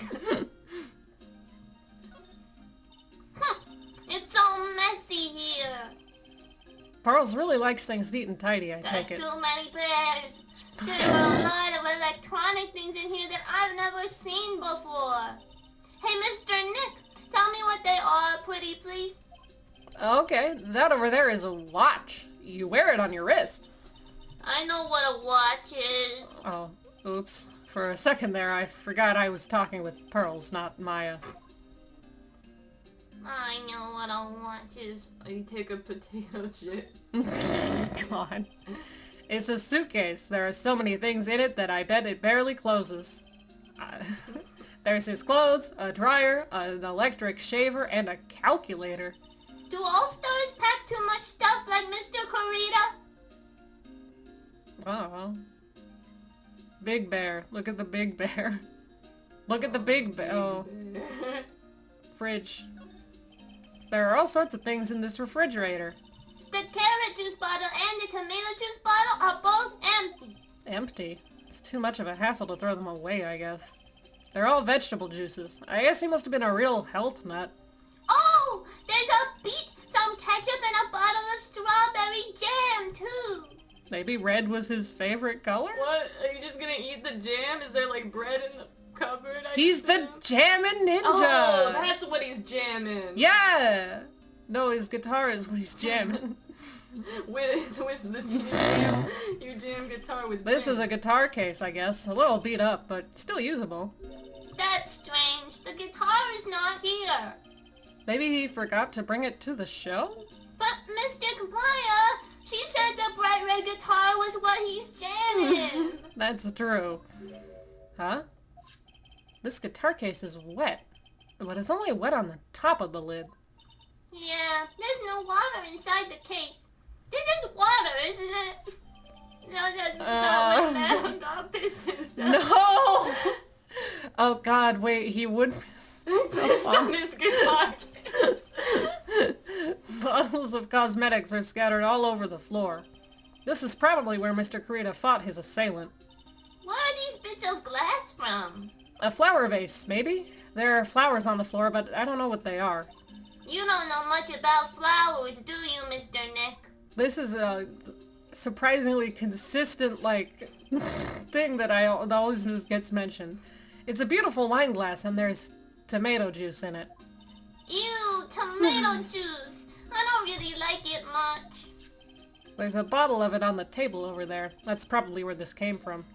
It's so messy here. Pearls really likes things neat and tidy, I There's take it. too many bears. There are a lot of electronic things in here that I've never seen before. Hey, Mr. Nick, tell me what they are, pretty please. Okay, that over there is a watch. You wear it on your wrist. I know what a watch is. Oh, oops. For a second there, I forgot I was talking with Pearls, not Maya. I know what a watch is. You take a potato chip. God. It's a suitcase. There are so many things in it that I bet it barely closes. There's his clothes, a dryer, an electric shaver, and a calculator. Do all-stars pack too much stuff like Mr. Corita? Oh. Big Bear. Look at the Big Bear. Look at the Big Bear. Oh. Fridge. There are all sorts of things in this refrigerator. The carrot juice bottle and the tomato juice bottle are both empty. Empty? It's too much of a hassle to throw them away, I guess. They're all vegetable juices. I guess he must have been a real health nut. Oh, there's a beet, some ketchup, and a bottle of strawberry jam, too. Maybe red was his favorite color? What? Are you just gonna eat the jam? Is there like bread in the cupboard? He's the jammin' ninja! Oh, that's what he's jamming. Yeah! No, his guitar is what he's jamming. with the jam. You jam guitar with This jam. is a guitar case, I guess. A little beat up, but still usable. That's strange. The guitar is not here. Maybe he forgot to bring it to the show? But Mr. Kapaya, she said the bright red guitar was what he's jamming. That's true. Huh? This guitar case is wet, but it's only wet on the top of the lid. Yeah, there's no water inside the case. This is water, isn't it? No, that's not what I'm not pissing stuff. No! Oh god, wait, he would pissed on his guitar case. Bottles of cosmetics are scattered all over the floor. This is probably where Mr. Kurita fought his assailant. What are these bits of glass from? A flower vase, maybe? There are flowers on the floor, but I don't know what they are. You don't know much about flowers, do you, Mr. Nick? This is a surprisingly consistent, like, thing that always just gets mentioned. It's a beautiful wine glass, and there's tomato juice in it. Ew, tomato juice. I don't really like it much. There's a bottle of it on the table over there. That's probably where this came from.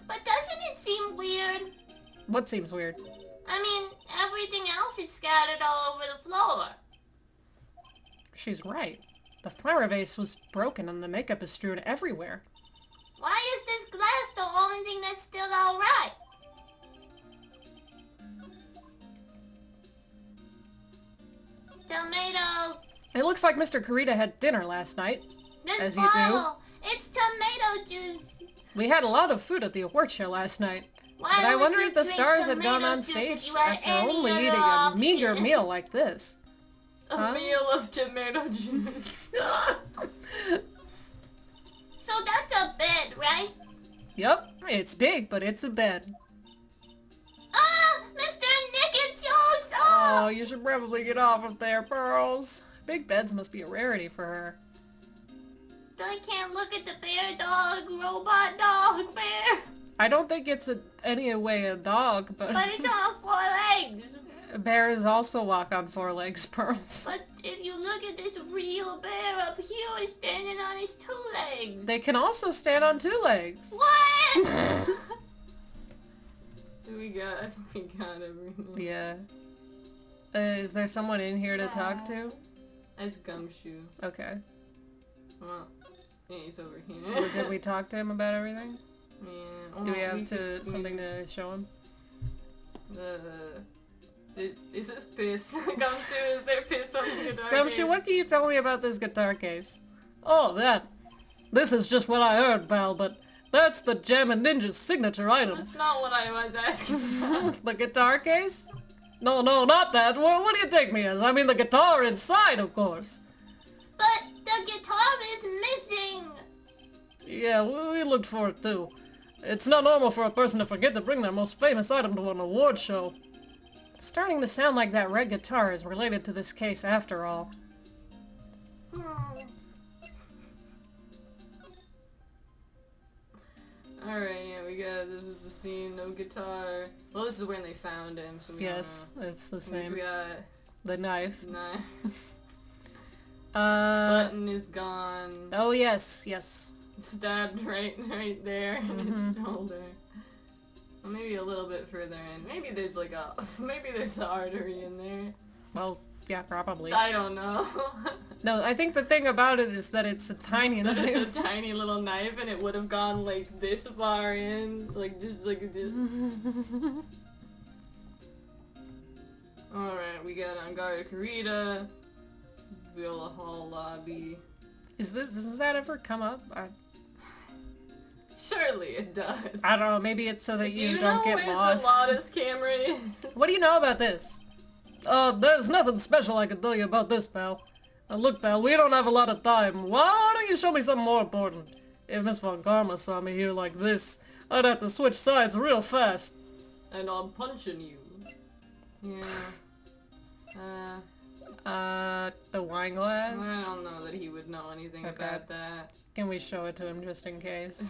But doesn't it seem weird? What seems weird? I mean, everything else is scattered all over the floor. She's right. The flower vase was broken and the makeup is strewn everywhere. Why is this glass the only thing that's still alright? Tomato. It looks like Mr. Kurita had dinner last night. This As you do. bottle. It's tomato juice. We had a lot of food at the award show last night. Why But I would wonder you if the drink stars had gone tomato on juice if stage you had after any only other eating a meager option? meal like this. A Huh? meal of tomato juice. So that's a bed, right? Yup, it's big, but it's a bed. Ah, Mr. Nick, it's so soft. Oh, you should probably get off of there, Pearls. Big beds must be a rarity for her. I can't look at the bear dog, robot dog bear. I don't think it's any way a dog, but But it's on 4 legs. bears also walk on 4 legs, Pearls. But if you look at this real bear up here, it's standing on his 2 legs. They can also stand on 2 legs. What? We got everything. Yeah. Is there someone in here to talk to? That's Gumshoe. Okay. Well, yeah, he's over Well, here. did we talk to him about everything? Yeah. Do we have something to show him? Is this piss? Gumshoe, is there piss on the guitar? Gumshoe, what can you tell me about this guitar case? Oh, that. This is just what I heard, pal, but that's the Jammin' Ninja's signature item. That's not what I was asking about. The guitar case? No, not that. What do you take me as? I mean the guitar inside, of course. But the guitar is missing. Yeah, we looked for it too. It's not normal for a person to forget to bring their most famous item to an award show. It's starting to sound like that red guitar is related to this case after all. scene, no guitar. Well, this is when they found him, so we Yes, don't know. it's the We same. forgot. The knife. Nah. Uh. Button is gone. Oh yes, yes. Stabbed right there in his shoulder. Well, maybe a little bit further in. Maybe there's like a, maybe there's an artery in there. Well, yeah, probably. I don't know. No, I think the thing about it is that it's a tiny That knife. it's a tiny little knife, and it would have gone like this far in, like just like this. All right, we got Angara Karita, Viola Hall lobby. Does that ever come up? Surely it does. I don't know. Maybe it's so that Do you know don't get where lost. the Lotus camera is? What do you know about this? There's nothing special I can tell you about this, pal. Look, pal, we don't have a lot of time. Why don't you show me something more important? If Miss Von Karma saw me here like this, I'd have to switch sides real fast. And I'm punching you. Yeah. The wine glass? I don't know that he would know anything Okay. about that. Can we show it to him just in case?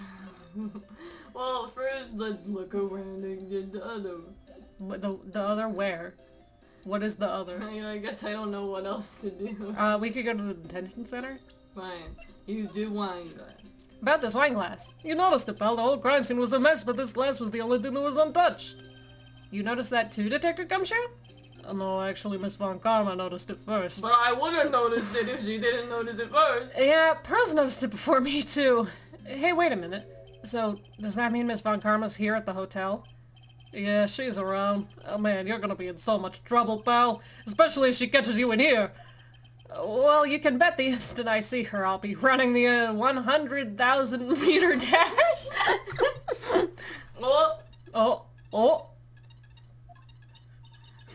Well, first let's look around and get the other. The other where? What is the other? You know, I guess I don't know what else to do. We could go to the detention center? Fine. You do wine glass. About this wine glass. You noticed it, pal. The whole crime scene was a mess, but this glass was the only thing that was untouched. You noticed that too, Detective Gumshoe? No, actually, Miss Von Karma noticed it first. But I would have noticed it if she didn't notice it first. Yeah, Pearl's noticed it before me, too. Hey, wait a minute. So, does that mean Miss Von Karma's here at the hotel? Yeah, she's around. Oh man, you're gonna be in so much trouble, pal. Especially if she catches you in here. Well, you can bet the instant I see her, I'll be running the 100,000 meter dash. Oh. Oh.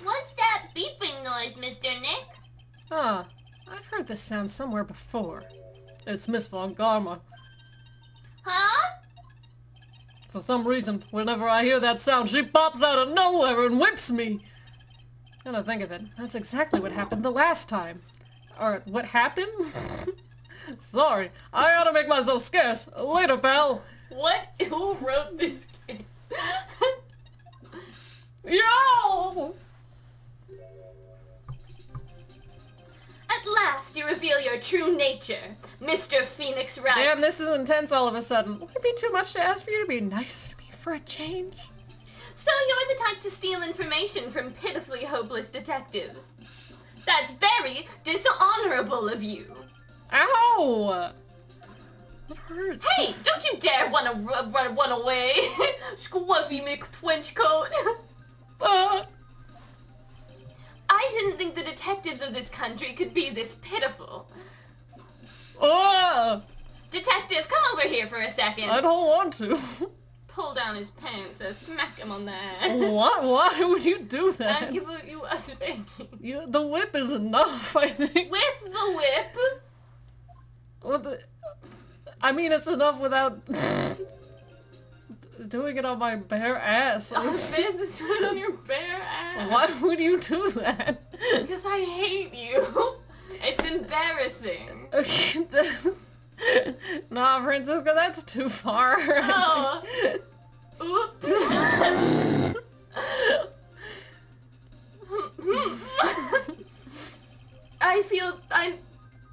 What's that beeping noise, Mr. Nick? Ah, I've heard this sound somewhere before. It's Miss Von Karma. Huh? For some reason, whenever I hear that sound, she pops out of nowhere and whips me. Come to think of it, that's exactly what happened the last time. Or, what happened? Sorry, I gotta make myself scarce. Later, pal. What? Who wrote this case? Yo! At last you reveal your true nature, Mr. Phoenix Wright. Damn, this is intense all of a sudden. Would it be too much to ask for you to be nice to me for a change? So you're the type to steal information from pitifully hopeless detectives. That's very dishonorable of you. Ow! It hurts. Hey, don't you dare run away, Scruffy McTwenchcoat. I didn't think the detectives of this country could be this pitiful. Detective, come over here for a second. I don't want to. Pull down his pants and smack him on the ass. What? Why would you do that? And give you a spanking. The whip is enough, I think. With the whip. I mean, it's enough without doing it on my bare ass. Oh, man, just do it on your bare ass. Why would you do that? Because I hate you. It's embarrassing. Nah, Francisco, that's too far. Oh. Oops.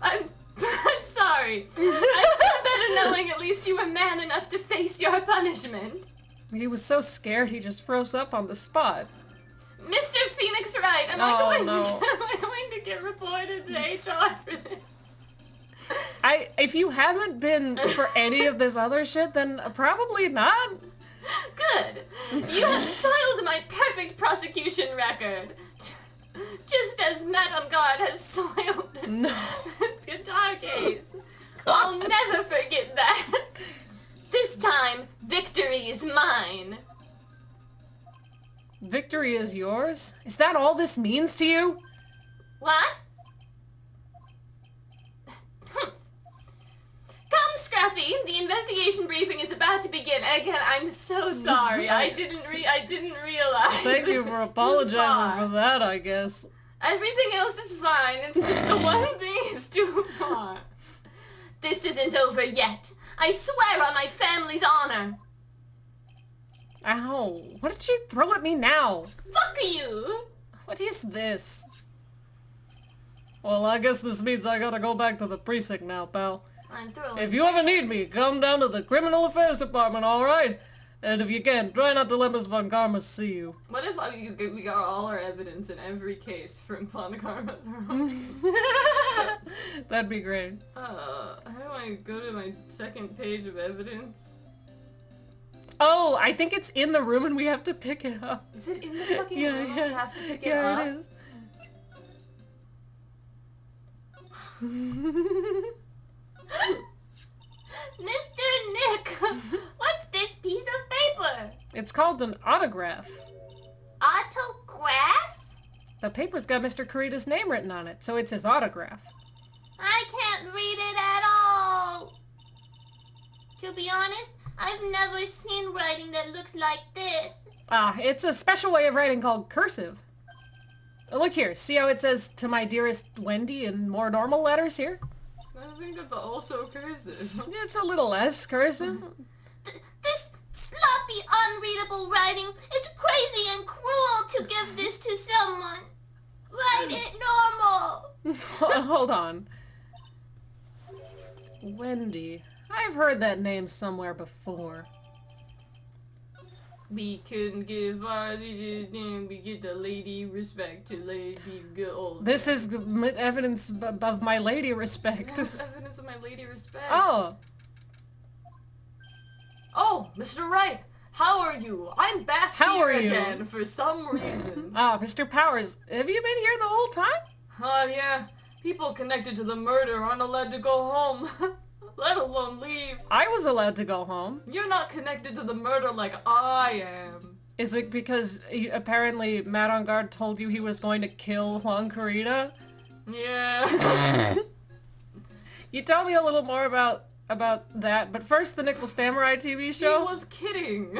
I'm sorry. I feel better knowing at least you were man enough to face your punishment. He was so scared he just froze up on the spot. Mr. Phoenix Wright, Am I going to get reported to HR for this? If you haven't been for any of this other shit, then probably not. Good. You have soiled my perfect prosecution record. Just as Matt on guard has soiled No. the guitar case. I'll never forget that. This time, victory is mine. Victory is yours? Is that all this means to you? What? Come, Scruffy. The investigation briefing is about to begin. Again, I'm so sorry. I didn't realize. Thank you it for was too apologizing far. for that, I guess. Everything else is fine. It's just the one thing is too far. This isn't over yet. I swear on my family's honor. Ow. What did she throw at me now? Fuck you! What is this? Well, I guess this means I gotta go back to the precinct now, pal. I'm throwing If you ever need me, come down to the Criminal Affairs Department, alright? And if you can, try not to let Miss Von Karma see you. What if we got all our evidence in every case from Von Karma? That'd be great. How do I go to my second page of evidence? Oh, I think it's in the room and we have to pick it up. Is it in the fucking room? We have to pick it up? Yeah, it is. Mr. Nick, what's this piece of paper? It's called an autograph. Autograph? The paper's got Mr. Kurita's name written on it, so it's his autograph. I can't read it at all. To be honest, I've never seen writing that looks like this. It's a special way of writing called cursive. Look here, see how it says, "To my dearest Wendy" in more normal letters here? I think that's also cursive. It's a little less cursive. This sloppy, unreadable writing, it's crazy and cruel to give this to someone. Write it normal. Hold on. Wendy. I've heard that name somewhere before. We couldn't give we get the lady respect to Lady Gold. This is evidence of my lady respect. Yes, evidence of my lady respect. Oh! Oh, Mr. Wright, how are you? I'm back How here are you? again for some reason. Mr. Powers, have you been here the whole time? Yeah. People connected to the murder aren't allowed to go home, let alone leave. I was allowed to go home. You're not connected to the murder like I am. Is it because apparently Matt on Guard told you he was going to kill Juan Kurita? Yeah. You tell me a little more about that, but first the Nickel Samurai TV He show? was kidding.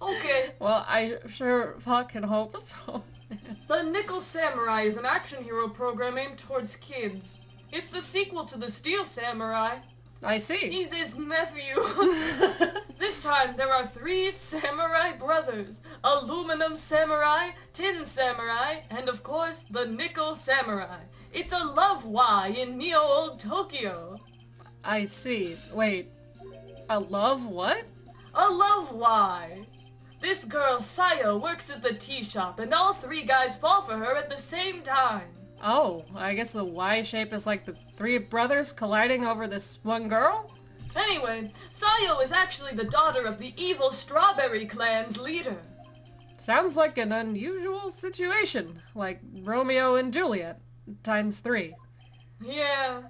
Okay. Well, I sure fucking hope so. The Nickel Samurai is an action hero program aimed towards kids. It's the sequel to the Steel Samurai. I see. He's his nephew. This time there are 3 samurai brothers. Aluminum Samurai, Tin Samurai, and of course the Nickel Samurai. It's a love Y in Neo-Old Tokyo. I see. Wait. A love what? A love Y. This girl, Sayo, works at the tea shop, and all 3 guys fall for her at the same time. Oh, I guess the Y shape is like the 3 brothers colliding over this one girl? Anyway, Sayo is actually the daughter of the evil Strawberry Clan's leader. Sounds like an unusual situation, like Romeo and Juliet, times 3. Yeah.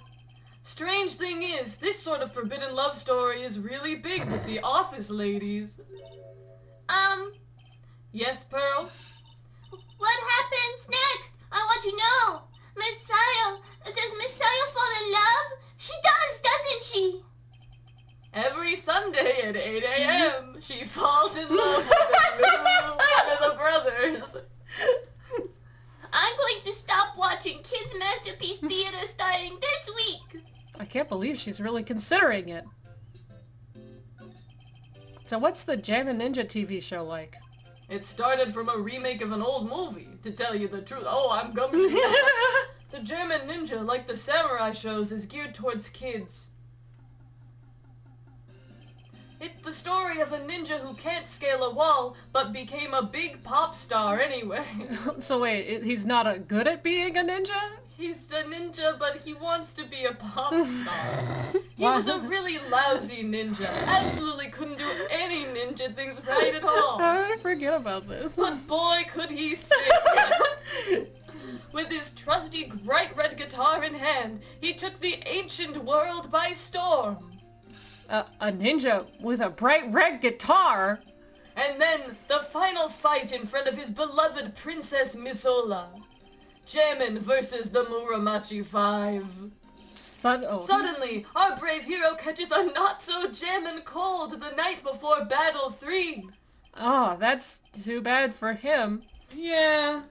Strange thing is, this sort of forbidden love story is really big with the office ladies. Yes, Pearl? What happens next? I want to know. Miss Sayo, does Miss Sayo fall in love? She does, doesn't she? Every Sunday at 8 a.m., she falls in love with one of the brothers. I'm going to stop watching Kids Masterpiece Theater starting this week. I can't believe she's really considering it. So what's the Jammin' Ninja TV show like? It started from a remake of an old movie, to tell you the truth. Oh, I'm gumshoe. The German ninja, like the samurai shows, is geared towards kids. It's the story of a ninja who can't scale a wall, but became a big pop star anyway. So wait, he's not good at being a ninja? He's a ninja, but he wants to be a pop star. He was a really lousy ninja. Absolutely couldn't do any ninja things right at all. How did I forget about this? But boy, could he sing! With his trusty bright red guitar in hand, he took the ancient world by storm. A ninja with a bright red guitar? And then, the final fight in front of his beloved Princess Misola. Jammin versus the Muramachi 5. Suddenly, our brave hero catches a not-so-jammin' cold the night before Battle 3. Oh, that's too bad for him. Yeah.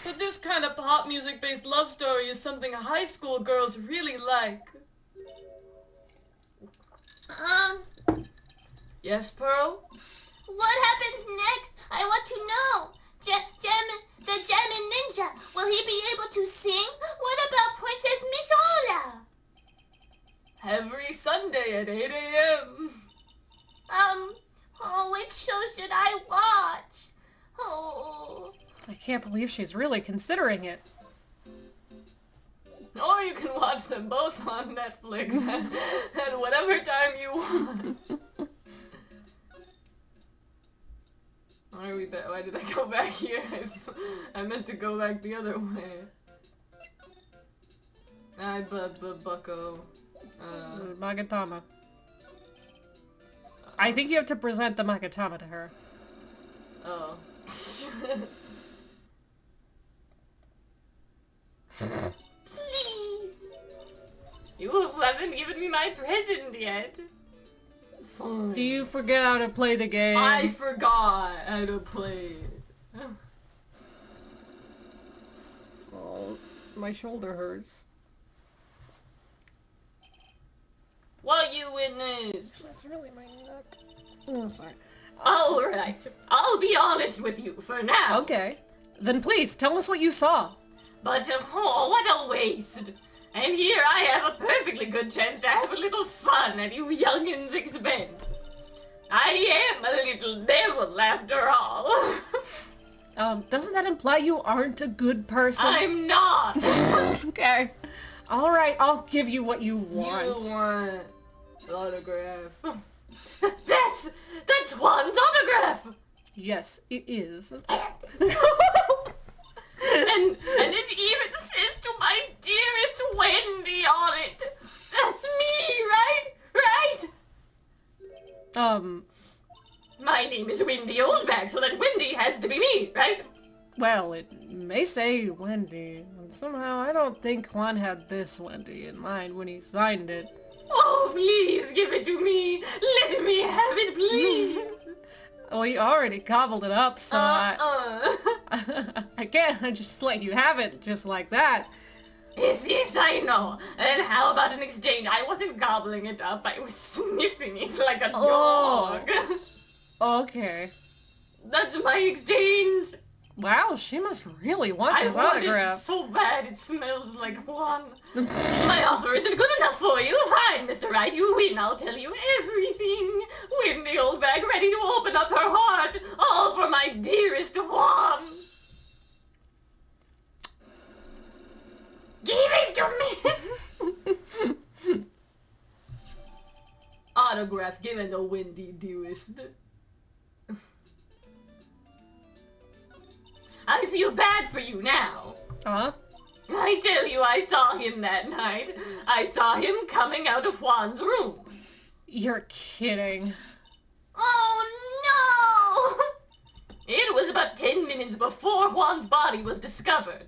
But this kind of pop music-based love story is something high school girls really like. Um, Yes, Pearl? What happens next? I want to know. The Gem Ninja, will he be able to sing? What about Princess Misola? Every Sunday at 8 a.m. Which show should I watch? Oh. I can't believe she's really considering it. Or you can watch them both on Netflix at whatever time you want. Why are we back? Why did I go back here? I meant to go back the other way. Bucko. Magatama. I think you have to present the Magatama to her. Oh. Please. You haven't given me my present yet. Fine. Do you forget how to play the game? I forgot how to play it. Oh, my shoulder hurts. What you witnessed? That's really my neck. Oh, sorry. Alright, I'll be honest with you for now. Okay. Then please, tell us what you saw. But, oh, what a waste. And here I have a perfectly good chance to have a little fun at you youngins' expense. I am a little devil after all. Doesn't that imply you aren't a good person? I'm not. Okay. Alright, I'll give you what you want. You want autograph. That's Juan's autograph. Yes, it is. And it even says to my dearest Wendy on it. That's me, right? Right? My name is Wendy Oldbag, so that Wendy has to be me, right? Well, it may say Wendy, and somehow I don't think Juan had this Wendy in mind when he signed it. Oh, please give it to me. Let me have it, please. Well, you already gobbled it up, so I can't just let you have it just like that. Yes, I know. And how about an exchange? I wasn't gobbling it up, I was sniffing it like a dog. Okay. That's my exchange. Wow, she must really want I this want autograph. it so bad it smells like Juan. My offer isn't good enough for you. Fine, Mr. Right, you win. I'll tell you everything. Wendy Oldbag ready to open up her heart. All for my dearest Juan. Give it to me. Autograph given to Wendy, dearest. I feel bad for you now. Huh? I tell you, I saw him that night. I saw him coming out of Juan's room. You're kidding. Oh no! It was about 10 minutes before Juan's body was discovered.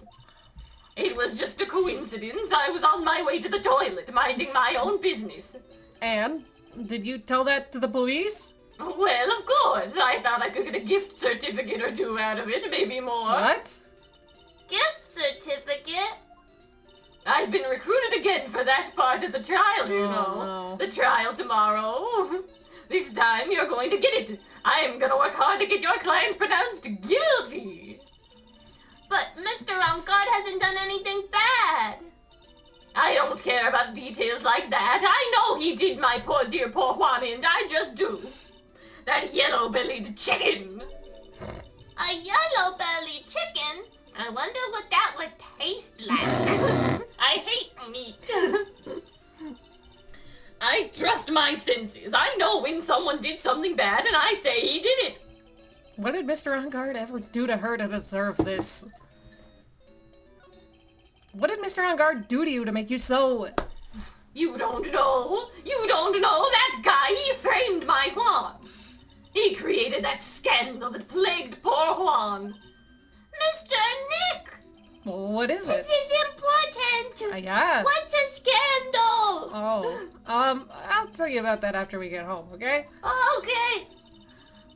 It was just a coincidence. I was on my way to the toilet, minding my own business. And? Did you tell that to the police? Well, of course. I thought I could get a gift certificate or two out of it, maybe more. What? Gift certificate? I've been recruited again for that part of the trial, you know. No. The trial tomorrow. This time you're going to get it. I am gonna work hard to get your client pronounced guilty. But Mr. On-Guard hasn't done anything bad. I don't care about details like that. I know he did my poor dear poor Juan in. I just do. That yellow-bellied chicken. A yellow-bellied chicken? I wonder what that would taste like. I hate meat. I trust my senses. I know when someone did something bad and I say he did it. What did Mr. On-Guard ever do to her to deserve this? What did Mr. On-Guard do to you to make you so... You don't know. You don't know. That guy, he framed my Juan. He created that scandal that plagued poor Juan. Mr. Nick! What is it? This is important! Yeah. What's a scandal? Oh, I'll tell you about that after we get home, okay? Okay.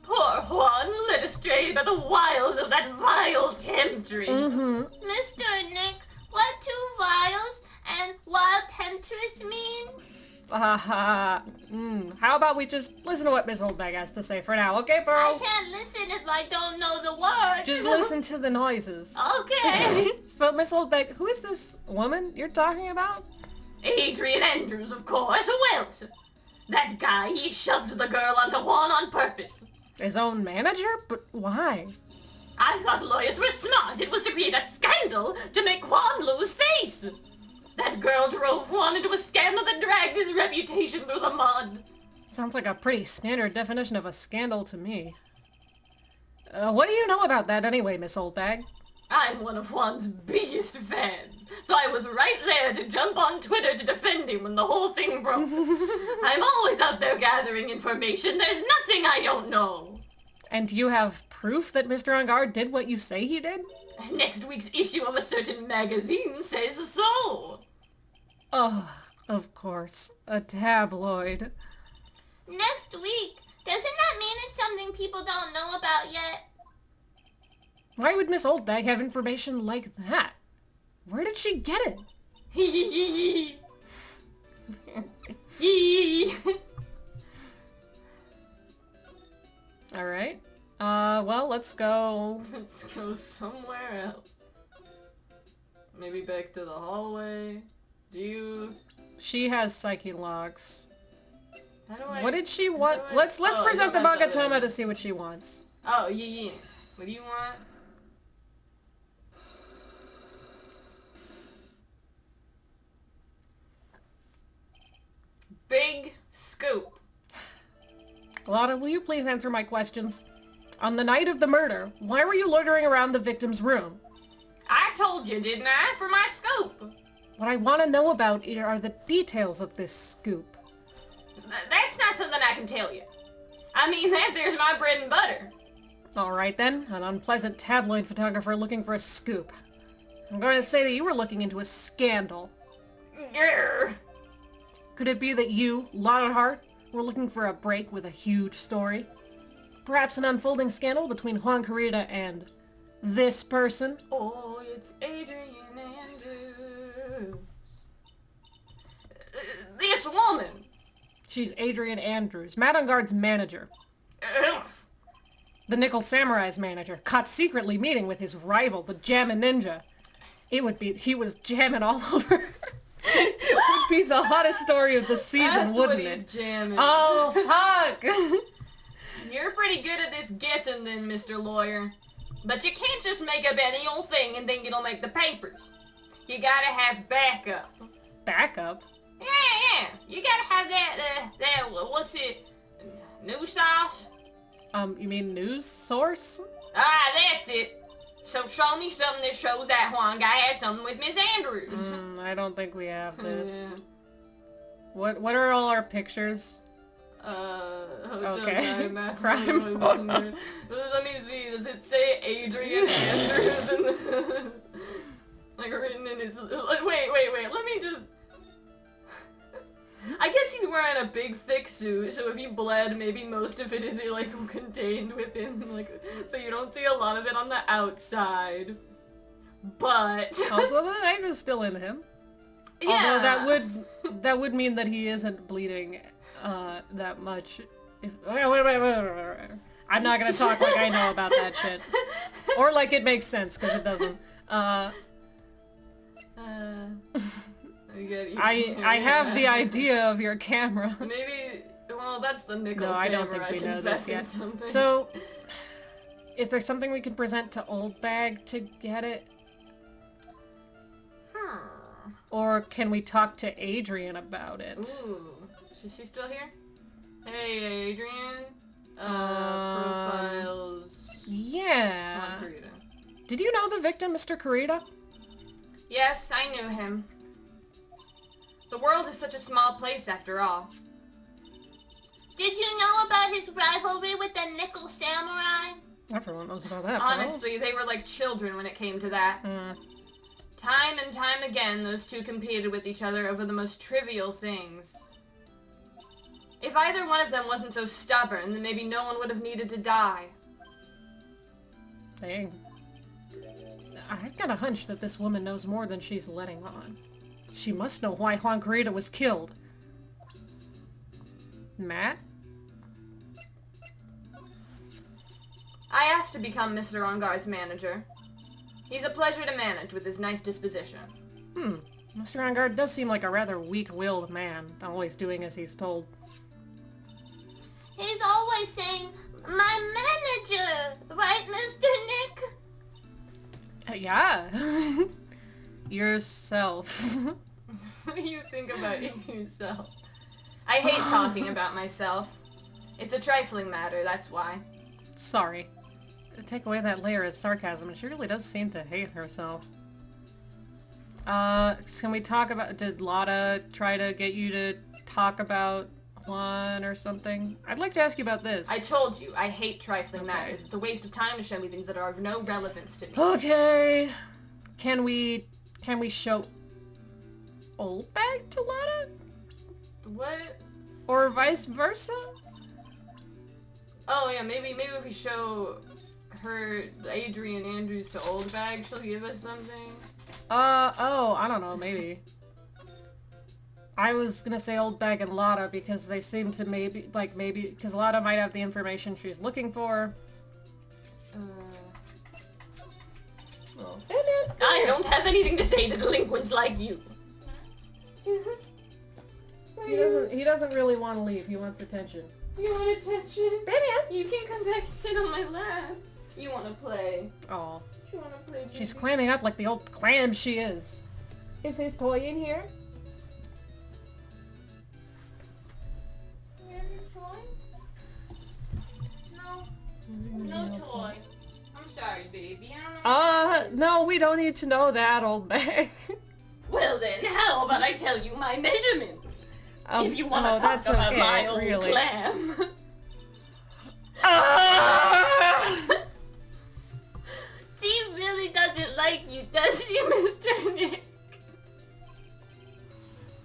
Poor Juan led astray by the wiles of that vile temptress. Mr. Nick, what do vials and wild temptress mean? How about we just listen to what Miss Oldbag has to say for now, okay, I Pearls? can't listen if I don't know the words. Just listen to the noises. Okay. So, Miss Oldbag, who is this woman you're talking about? Adrian Andrews, of course. Who else? That guy, he shoved the girl onto Juan on purpose. His own manager? But why? I thought lawyers were smart. It was to create a scandal to make Juan lose face. That girl drove Juan into a scandal that dragged his reputation through the mud. Sounds like a pretty standard definition of a scandal to me. What do you know about that anyway, Miss Oldbag? I'm one of Juan's biggest fans, so I was right there to jump on Twitter to defend him when the whole thing broke. I'm always out there gathering information. There's nothing I don't know. And do you have proof that Mr. Angard did what you say he did? Next week's issue of a certain magazine says so. Oh, of course. A tabloid. Next week. Doesn't that mean it's something people don't know about yet? Why would Miss Oldbag have information like that? Where did she get it? Alright. Well, let's go. Let's go somewhere else. Maybe back to the hallway. She has psyche logs. How do I... What did she want? how do I- Let's Oh, I present the don't have Magatama that. to see what she wants. Oh, yeah. What do you want? Big scoop. Lana, will you please answer my questions? On the night of the murder, why were you loitering around the victim's room? I told you, didn't I? For my scoop. What I want to know about are the details of this scoop. That's not something I can tell you. I mean, that there's my bread and butter. Alright then, an unpleasant tabloid photographer looking for a scoop. I'm going to say that you were looking into a scandal. Grr. Could it be that you, Lana Hart, were looking for a break with a huge story? Perhaps an unfolding scandal between Juan Carita and this person? Oh, it's Adrian Andrews. This woman. She's Adrian Andrews, Madangard's manager. Ugh. The Nickel Samurai's manager, caught secretly meeting with his rival, the Jammin' Ninja. He was jamming all over. It would be the hottest story of the season, That's wouldn't what it? he's jamming. Oh, fuck! You're pretty good at this guessing then, Mr. Lawyer. But you can't just make up any old thing and think it'll make the papers. You gotta have backup. Backup? Yeah. You gotta have that, what's it? News sauce? You mean news source? Ah, that's it. So show me something that shows that Juan guy has something with Miss Andrews. I don't think we have this. Yeah. What are all our pictures? Hotel Okay. guy, math Crime photo. Let me see, does it say Adrian Andrews in the... like written in his... Wait, let me just... I guess he's wearing a big thick suit, so if he bled, maybe most of it is like contained within, like, so you don't see a lot of it on the outside. But... Also, the knife is still in him. yeah. Although that would mean that he isn't bleeding that much. Wait. I'm not gonna talk like I know about that shit, or like it makes sense because it doesn't. I have the idea of your camera. Maybe. Well, that's the nickel. No, I don't think Samurai we know this confessing yet. something. So, is there something we can present to Oldbag to get it? Or can we talk to Adrian about it? Ooh, is she still here? Hey, Adrian. Profiles. Yeah. Juan Carita. Did you know the victim, Mr. Carita? Yes, I knew him. The world is such a small place, after all. Did you know about his rivalry with the Nickel Samurai? Everyone knows about that. Honestly, they were like children when it came to that. Time and time again, those two competed with each other over the most trivial things. If either one of them wasn't so stubborn, then maybe no one would have needed to die. Dang. I've got a hunch that this woman knows more than she's letting on. She must know why Juan Carita was killed. Matt? I asked to become Mr. On-Guard's manager. He's a pleasure to manage with his nice disposition. Mr. On-Guard does seem like a rather weak-willed man, always doing as he's told. He's always saying, my manager! Right, Mr. Nick? Yeah. Yourself. What do you think about yourself? I hate talking about myself. It's a trifling matter, that's why. Sorry. To take away that layer of sarcasm, she really does seem to hate herself. Can we talk about... Did Lotta try to get you to talk about Juan or something? I'd like to ask you about this. I told you, I hate trifling matters. It's a waste of time to show me things that are of no relevance to me. Okay. Can we show Old Bag to Lotta? What? Or vice versa? Oh yeah, maybe if we show her Adrian Andrews to Old Bag, she'll give us something. Oh, I don't know, maybe. I was gonna say Old Bag and Lotta because they seem to maybe, because Lotta might have the information she's looking for. Well, I don't have anything to say to delinquents like you. He doesn't really want to leave, he wants attention. You want attention? Batman! You can come back and sit on my lap. You want to play. Oh. You want to play, baby? She's clamming up like the old clam she is. Is his toy in here? You have your toy? No toy. I'm sorry, baby. I don't know. No, we don't need to know that, Old Bag. Well then, how about I tell you my measurements? If you want to talk that's about okay, my old really. clam. She really doesn't like you, does she, Mr. Nick?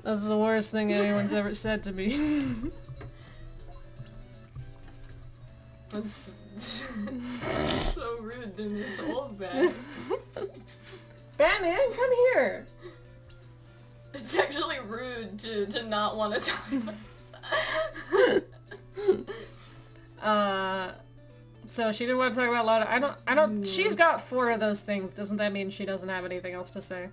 That's the worst thing anyone's ever said to me. That's so rude to Miss Old Bag. Batman, come here! It's actually rude to not want to talk about that. So she didn't want to talk about Lotta. I don't, she's got 4 of those things. Doesn't that mean she doesn't have anything else to say?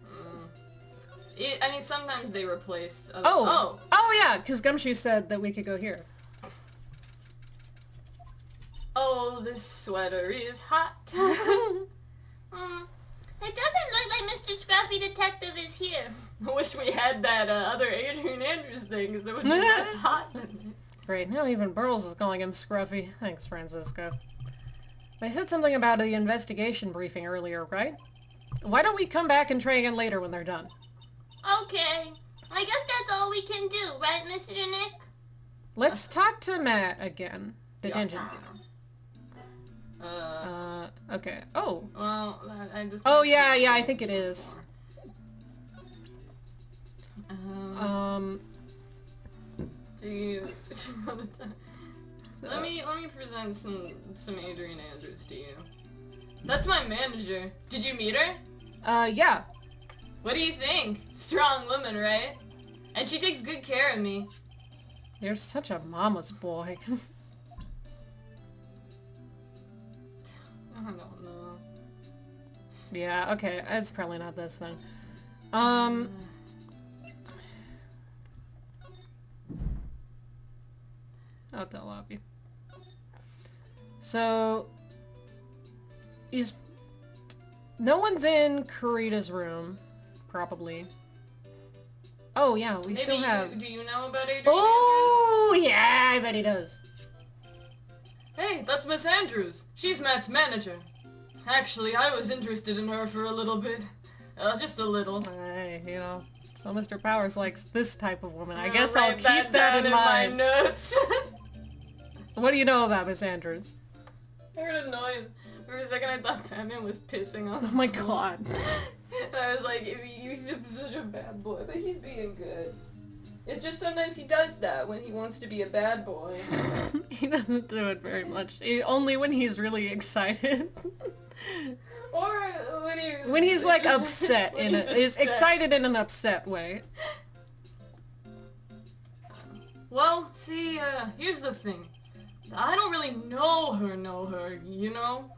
I mean, sometimes they replace other... Oh yeah, because Gumshoe said that we could go here. Oh, this sweater is hot. It doesn't look like Mr. Scruffy Detective is here. I wish we had that other Adrian Andrews thing, because it would be less hot than this. Great, now even Burles is calling him Scruffy. Thanks, Francisco. They said something about the investigation briefing earlier, right? Why don't we come back and try again later when they're done? Okay. I guess that's all we can do, right, Mr. Nick? Let's talk to Matt again. Detentions. Okay. Oh. Well, I just... Oh, yeah, I think it is. Do you... let me present some Adrian Andrews to you. That's my manager. Did you meet her? Yeah. What do you think? Strong woman, right? And she takes good care of me. You're such a mama's boy. I don't know. Yeah, okay, it's probably not this then. I'll tell Avi. So, no one's in Kurita's room, probably. Oh yeah, we still have... Do you know about Adrian? Oh, yeah, I bet he does. Hey, that's Miss Andrews. She's Matt's manager. Actually, I was interested in her for a little bit. Just a little. Hey, you know, so Mr. Powers likes this type of woman. I I'll guess I'll write keep that in mind. my notes. What do you know about Miss Andrews? I heard a noise. For a second I thought Batman was pissing on the Oh my floor. god. I was like, he's such a bad boy, but he's being good. It's just sometimes he does that when he wants to be a bad boy. He doesn't do it very much. Only when he's really excited. Or When he's like upset is upset. excited in an upset way. Well, see, here's the thing. I don't really know her, you know?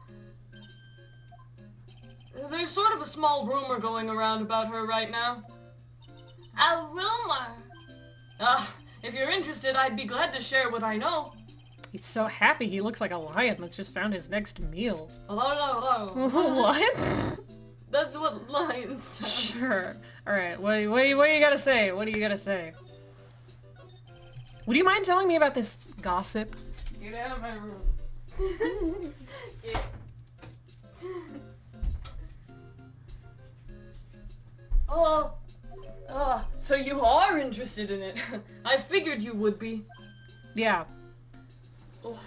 There's sort of a small rumor going around about her right now. A rumor. If you're interested, I'd be glad to share what I know. He's so happy he looks like a lion that's just found his next meal. Hello. What? That's what lions sound. Sure. Alright, what do you gotta say? What do you gotta say? Would you mind telling me about this gossip? Get out of my room. So you are interested in it. I figured you would be. Yeah. Ugh.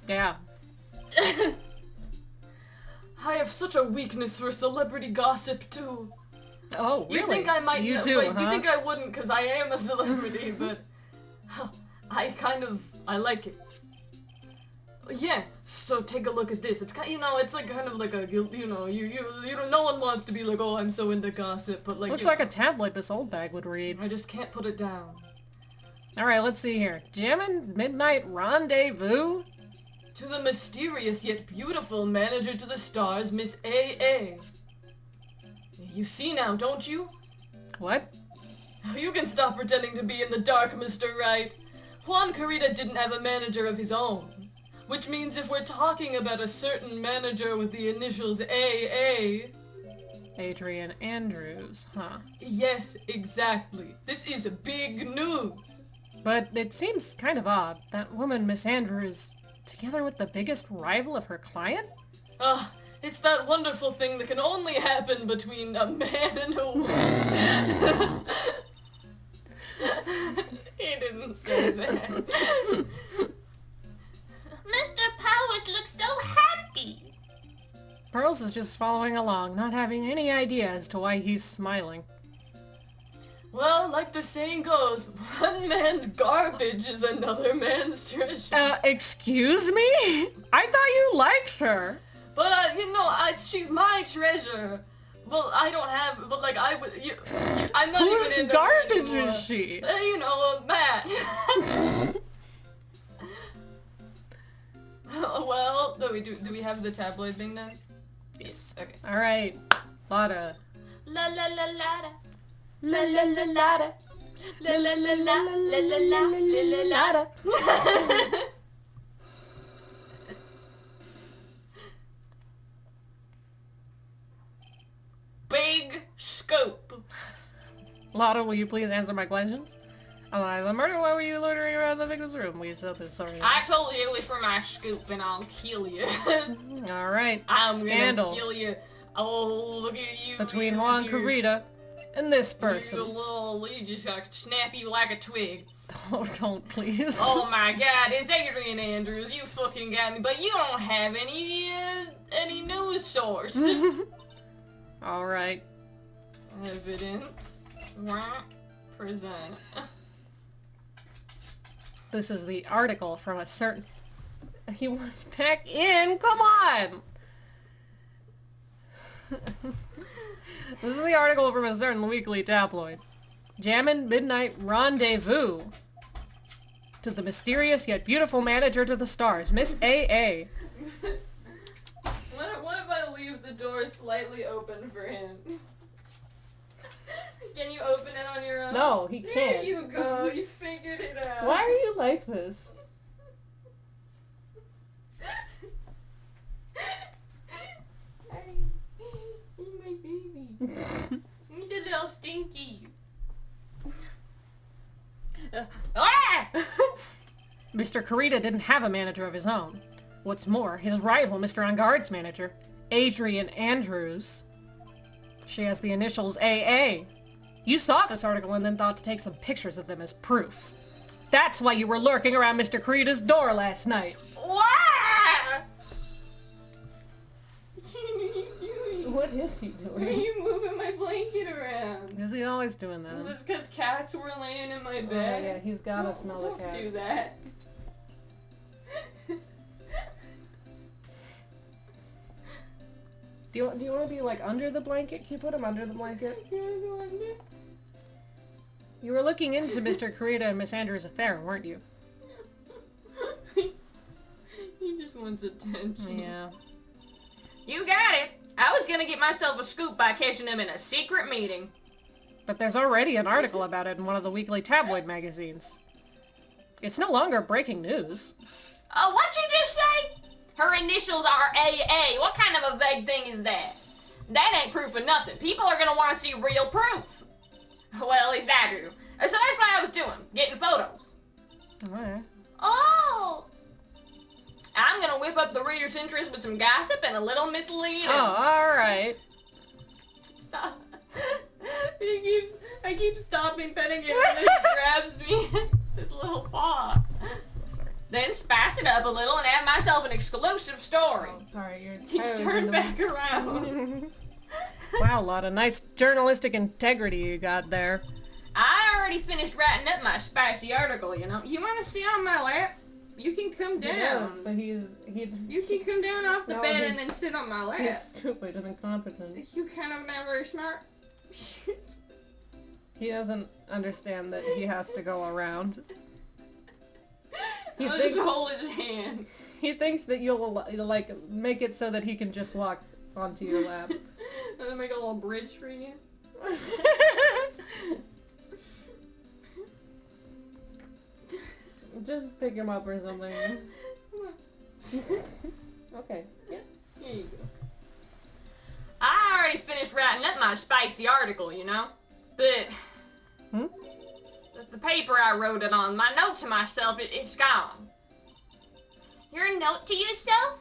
Yeah. I have such a weakness for celebrity gossip, too. Oh, really? You think I might... You do, wait, huh? You think I wouldn't, because I am a celebrity, but... I like it. Yeah, so take a look at this. It's kind, it's like kind of like a, no one wants to be like, oh, I'm so into gossip, but like, Looks like a tabloid this old bag would read. I just can't put it down. Alright, let's see here. Jammin' Midnight Rendezvous? To the mysterious yet beautiful manager to the stars, Miss A.A. You see now, don't you? What? You can stop pretending to be in the dark, Mr. Wright. Juan Carita didn't have a manager of his own. Which means if we're talking about a certain manager with the initials A.A. Adrian Andrews, huh? Yes, exactly. This is big news. But it seems kind of odd. That woman, Miss Andrews, together with the biggest rival of her client? It's that wonderful thing that can only happen between a man and a woman. He didn't say that. Mr. Powers looks so happy. Pearls is just following along, not having any idea as to why he's smiling. Well, like the saying goes, one man's garbage is another man's treasure. Excuse me? I thought you liked her. But, she's my treasure. Well, I don't have, but like, I would, I'm not Whose even into her garbage anymore. is she? Matt. Well, do we have the tabloid thing then? Yes. Okay. Alright. Lotta. La la la la da. La la la la da. La la la la la la la la la la. Big scoop. Lotta, will you please answer my questions? Alive the murder, why were you loitering around the victim's room? We said this already. I told you it was for my scoop and I'll kill you. Alright. I'm Scandal. gonna kill you. Oh, look at you. Between Juan Carita and this person. You just got snappy like a twig. Oh, don't please. Oh my god, it's Adrian Andrews. You fucking got me. But you don't have any news source. Alright. Evidence. Present. This is the article from a certain... He was back in! Come on! This is the article from a certain weekly tabloid. Jammin' Midnight Rendezvous. To the mysterious yet beautiful manager to the stars, Miss A.A. What if I leave the door slightly open for him? Can you open it on your own? No, he There can't. you go. You figured it out. Why are you like this? He's my baby. He's a little stinky. Mr. Carita didn't have a manager of his own. What's more, his rival, Mr. On-Guard's manager, Adrian Andrews, she has the initials AA. You saw this article and then thought to take some pictures of them as proof. That's why you were lurking around Mr. Carita's door last night. What is he Why are doing? you moving my blanket around? Is he always doing that? Is this because cats were laying in my Oh, bed? yeah, he's gotta smell the Don't cat. do that. Do you want to be like under the blanket? Can you put him under the blanket? You were looking into Mr. Kurita and Miss Andrews' affair, weren't you? He just wants attention. Yeah. You got it. I was gonna get myself a scoop by catching him in a secret meeting. But there's already an article about it in one of the weekly tabloid magazines. It's no longer breaking news. What'd you just say? Her initials are AA. What kind of a vague thing is that? That ain't proof of nothing. People are gonna want to see real proof. Well, at least I do. So that's what I was doing, getting photos. Alright. Oh! I'm gonna whip up the reader's interest with some gossip and a little misleading. Oh, alright. Stop. I keep stopping petting him and then he grabs me his little paw. Sorry. Then spice it up a little and add myself an exclusive story. Oh, sorry, your You toes turn in back around. Wow, a lot of nice journalistic integrity you got there. I already finished writing up my spicy article, you know. You want to sit on my lap? You can come down. But he's You can come down off the No, bed and he's- then sit on my lap. he's stupid and incompetent. You kind of not very smart. He doesn't understand that he has to go around. He I'll thinks, just hold his hand. he thinks that you'll like make it so that he can just walk onto your lap. I'm gonna make a little bridge for you. Just pick him up or something. Okay. Yeah. Here you go. I already finished writing up my spicy article, you know? But the paper I wrote it on, my note to myself, it's gone. Your note to yourself?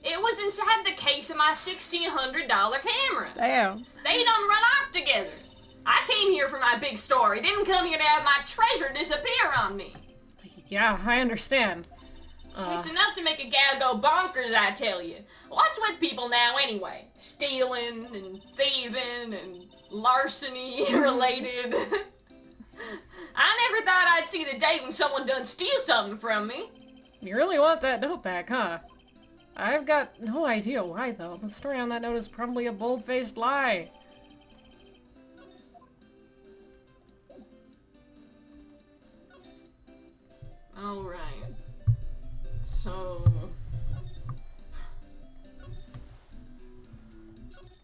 It was inside the case of my $1,600 camera. Damn. They done run off together. I came here for my big story. Didn't come here to have my treasure disappear on me. Yeah, I understand. It's enough to make a gal go bonkers, I tell you. What's with people now anyway? Stealing and thieving and larceny related. I never thought I'd see the day when someone done steal something from me. You really want that note back, huh? I've got no idea why, though. The story on that note is probably a bold-faced lie. Alright. So...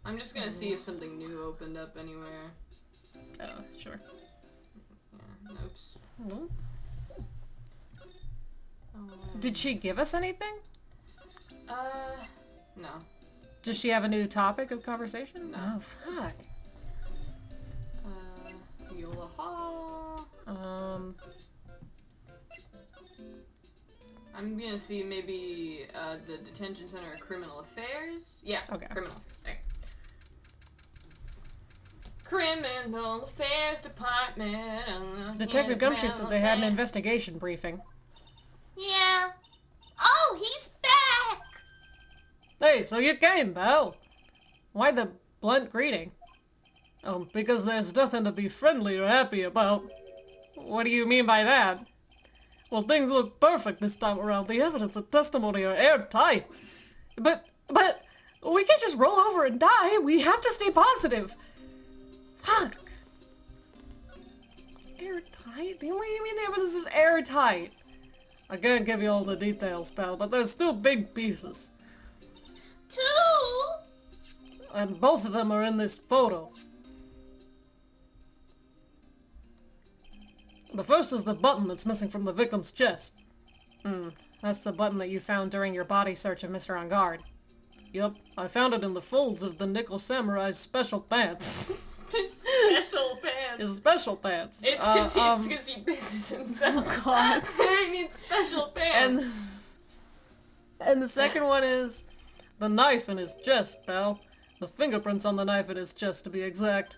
I'm just gonna see if something new opened up anywhere. Oh, sure. Yeah, oops. Hmm? Alright. Did she give us anything? No. Does she have a new topic of conversation? No. Oh, fuck. Yola Ha. I'm gonna see maybe, the Detention Center of Criminal Affairs? Yeah, Okay. Criminal Affairs. Okay. Criminal Affairs Department. Detective Gumshoe said they had an Criminal investigation briefing. Yeah. Oh, he's back! Hey, so you came, pal. Why the blunt greeting? Oh, because there's nothing to be friendly or happy about. What do you mean by that? Well, things look perfect this time around. The evidence and testimony are airtight. But, we can't just roll over and die. We have to stay positive. Fuck. Airtight? What do you mean the evidence is airtight? I can't give you all the details, pal, but there's still big pieces. 2? And both of them are in this photo. The first is the button that's missing from the victim's chest. That's the button that you found during your body search of Mr. On Guard. Yup, I found it in the folds of the Nickel Samurai's special pants. His special pants. His special pants. It's cause he pisses himself. God. He needs special pants. And the second one is the knife in his chest, pal. The fingerprints on the knife in his chest, to be exact.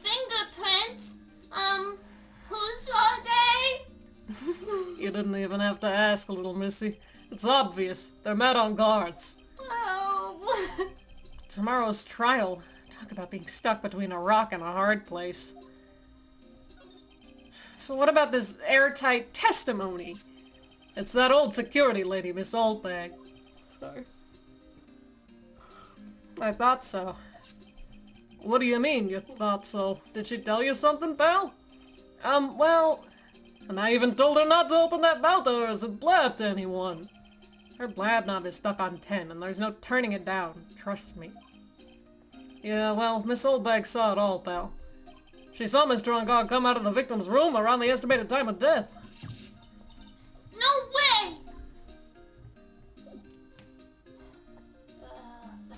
Fingerprints? Whose are they? You didn't even have to ask, little missy. It's obvious. They're Mad On Guards. Oh. Tomorrow's trial. Talk about being stuck between a rock and a hard place. So what about this airtight testimony? It's that old security lady, Miss Oldbag. Sorry. I thought so. What do you mean you thought so? Did she tell you something, pal? Well... And I even told her not to open that mouth of hers and blab to anyone. Her blab knob is stuck on 10, and there's no turning it down. Trust me. Yeah, well, Miss Oldbag saw it all, pal. She saw Mr. On-Guard come out of the victim's room around the estimated time of death. No way!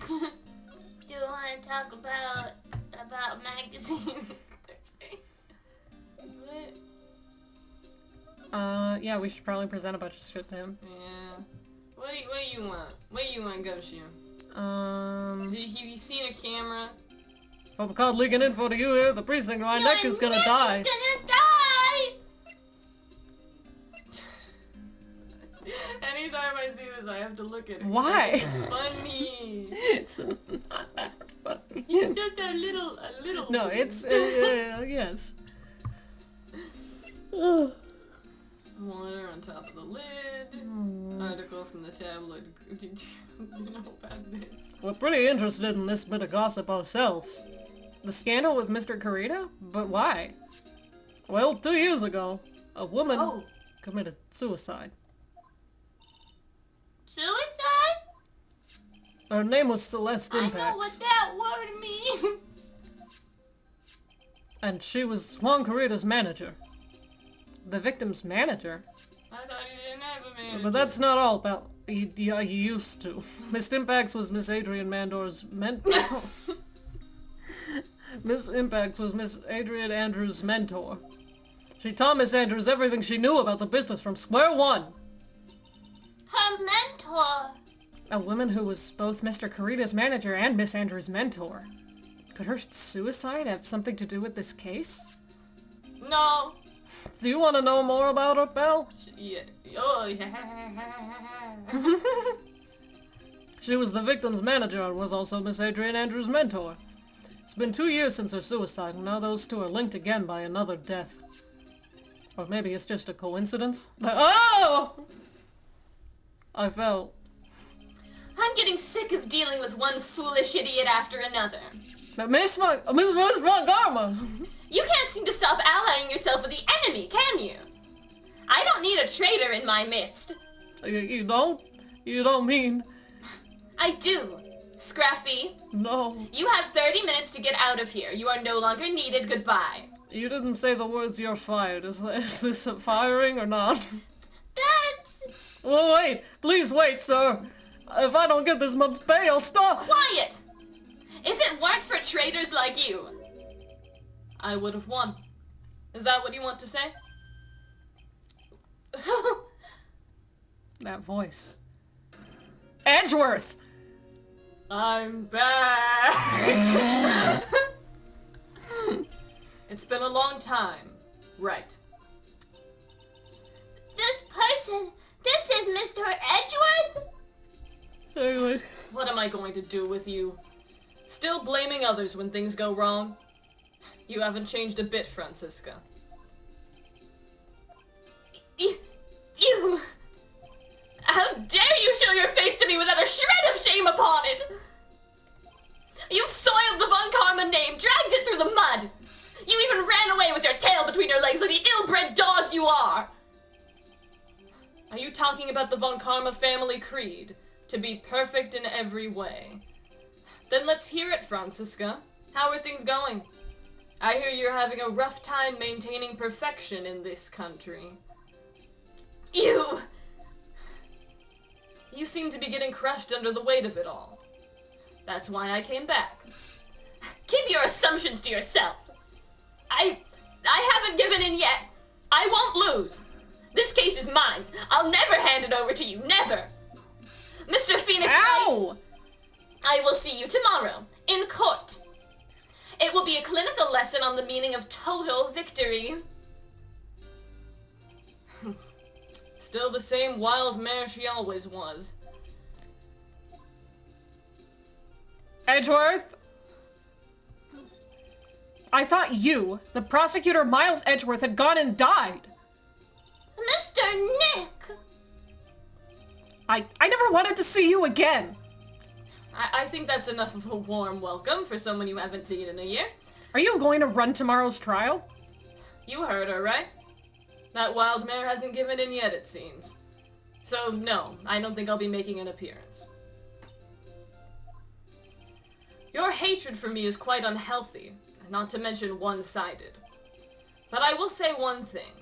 Do you want to talk about magazine? What? Yeah, we should probably present a bunch of shit to him. Yeah. What do you want? What do you want, Gumshoe? Have you seen a camera? If I'm caught leaking info to you here, the precinct my neck is gonna die. Is gonna die! Anytime I see this, I have to look at it. Why? It's funny. It's not that funny. He's just a little. No, it's, yes. Water on top of the lid. Article from the tabloid. Did you know about this? We're pretty interested in this bit of gossip ourselves. The scandal with Mr. Carita? But why? Well, 2 years ago, a woman committed suicide. Suicide? Her name was Celeste I Impax. know what that word means. And she was Juan Carita's manager. The victim's manager? I thought he didn't have a manager. But that's not all, pal. He used to. Miss Impax was Miss Adrian Mandor's mentor. Miss Impax was Miss Adrian Andrews' mentor. She taught Miss Andrews everything she knew about the business from square one. Her mentor. A woman who was both Mr. Carita's manager and Miss Andrews' mentor. Could her suicide have something to do with this case? No. Do you want to know more about her, pal? Yeah. Oh, yeah. She was the victim's manager and was also Miss Adrian Andrews' mentor. It's been 2 years since her suicide, and now those two are linked again by another death. Or maybe it's just a coincidence? Oh! I fell. I'm getting sick of dealing with one foolish idiot after another. But Miss Montgomery! You can't seem to stop allying yourself with the enemy, can you? I don't need a traitor in my midst. You don't? You don't mean... I do. Scruffy. No. You have 30 minutes to get out of here. You are no longer needed. Goodbye. You didn't say the words "you're fired." Is this a firing or not? That's... Well, wait. Please wait, sir. If I don't get this month's pay, I'll stop. Quiet! If it weren't for traitors like you, I would have won. Is that what you want to say? That voice. Edgeworth! I'm back! It's been a long time. Right. This is Mr. Edgeworth? Anyway. What am I going to do with you? Still blaming others when things go wrong? You haven't changed a bit, Francisca. You... How dare you show your face to me without a shred of shame upon it! You've soiled the Von Karma name, dragged it through the mud! You even ran away with your tail between your legs like the ill-bred dog you are! Are you talking about the Von Karma family creed? To be perfect in every way. Then let's hear it, Francisca. How are things going? I hear you're having a rough time maintaining perfection in this country. You seem to be getting crushed under the weight of it all. That's why I came back. Keep your assumptions to yourself. I haven't given in yet. I won't lose. This case is mine. I'll never hand it over to you. Never. Mr. Phoenix Wright, I will see you tomorrow in court. It will be a clinical lesson on the meaning of total victory. Still the same wild mare she always was. Edgeworth? I thought you, the prosecutor Miles Edgeworth, had gone and died. Mr. Nick! I never wanted to see you again. I think that's enough of a warm welcome for someone you haven't seen in a year. Are you going to run tomorrow's trial? You heard her, right? That wild mare hasn't given in yet, it seems. So, no, I don't think I'll be making an appearance. Your hatred for me is quite unhealthy, not to mention one-sided. But I will say one thing.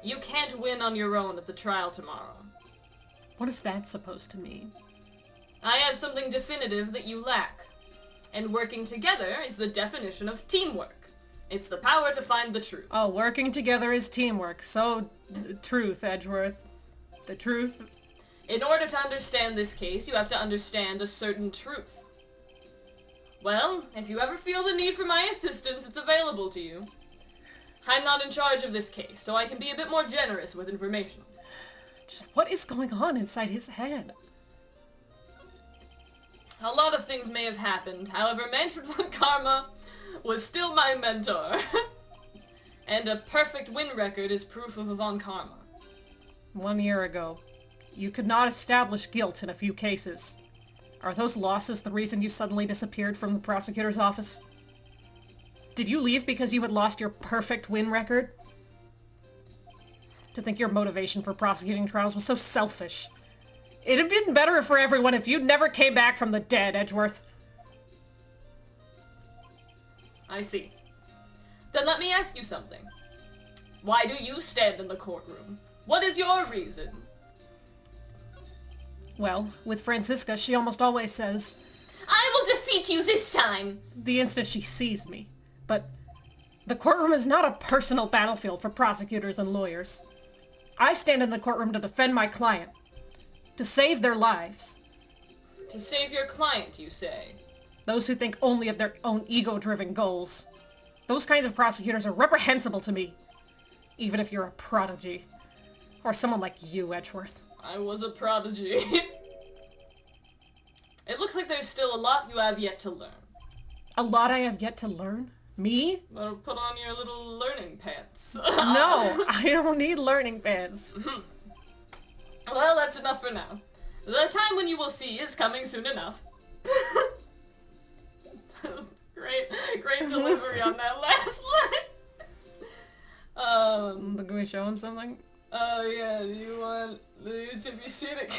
You can't win on your own at the trial tomorrow. What is that supposed to mean? I have something definitive that you lack. And working together is the definition of teamwork. It's the power to find the truth. Oh, working together is teamwork. So, truth, Edgeworth. The truth. In order to understand this case, you have to understand a certain truth. Well, if you ever feel the need for my assistance, it's available to you. I'm not in charge of this case, so I can be a bit more generous with information. Just what is going on inside his head? A lot of things may have happened, however, Manfred von Karma was still my mentor. And a perfect win record is proof of a von Karma. 1 year ago, you could not establish guilt in a few cases. Are those losses the reason you suddenly disappeared from the prosecutor's office? Did you leave because you had lost your perfect win record? To think your motivation for prosecuting trials was so selfish. It'd have been better for everyone if you never came back from the dead, Edgeworth. I see. Then let me ask you something. Why do you stand in the courtroom? What is your reason? Well, with Franziska, she almost always says, I will defeat you this time! the instant she sees me. But the courtroom is not a personal battlefield for prosecutors and lawyers. I stand in the courtroom to defend my client. To save their lives. To save your client, you say? Those who think only of their own ego-driven goals. Those kinds of prosecutors are reprehensible to me. Even if you're a prodigy. Or someone like you, Edgeworth. I was a prodigy. It looks like there's still a lot you have yet to learn. A lot I have yet to learn? Me? Better put on your little learning pants. No, I don't need learning pants. Well, that's enough for now. The time when you will see is coming soon enough. Great delivery on that last line. Can we show him something? Yeah, do you want... Have you seen it?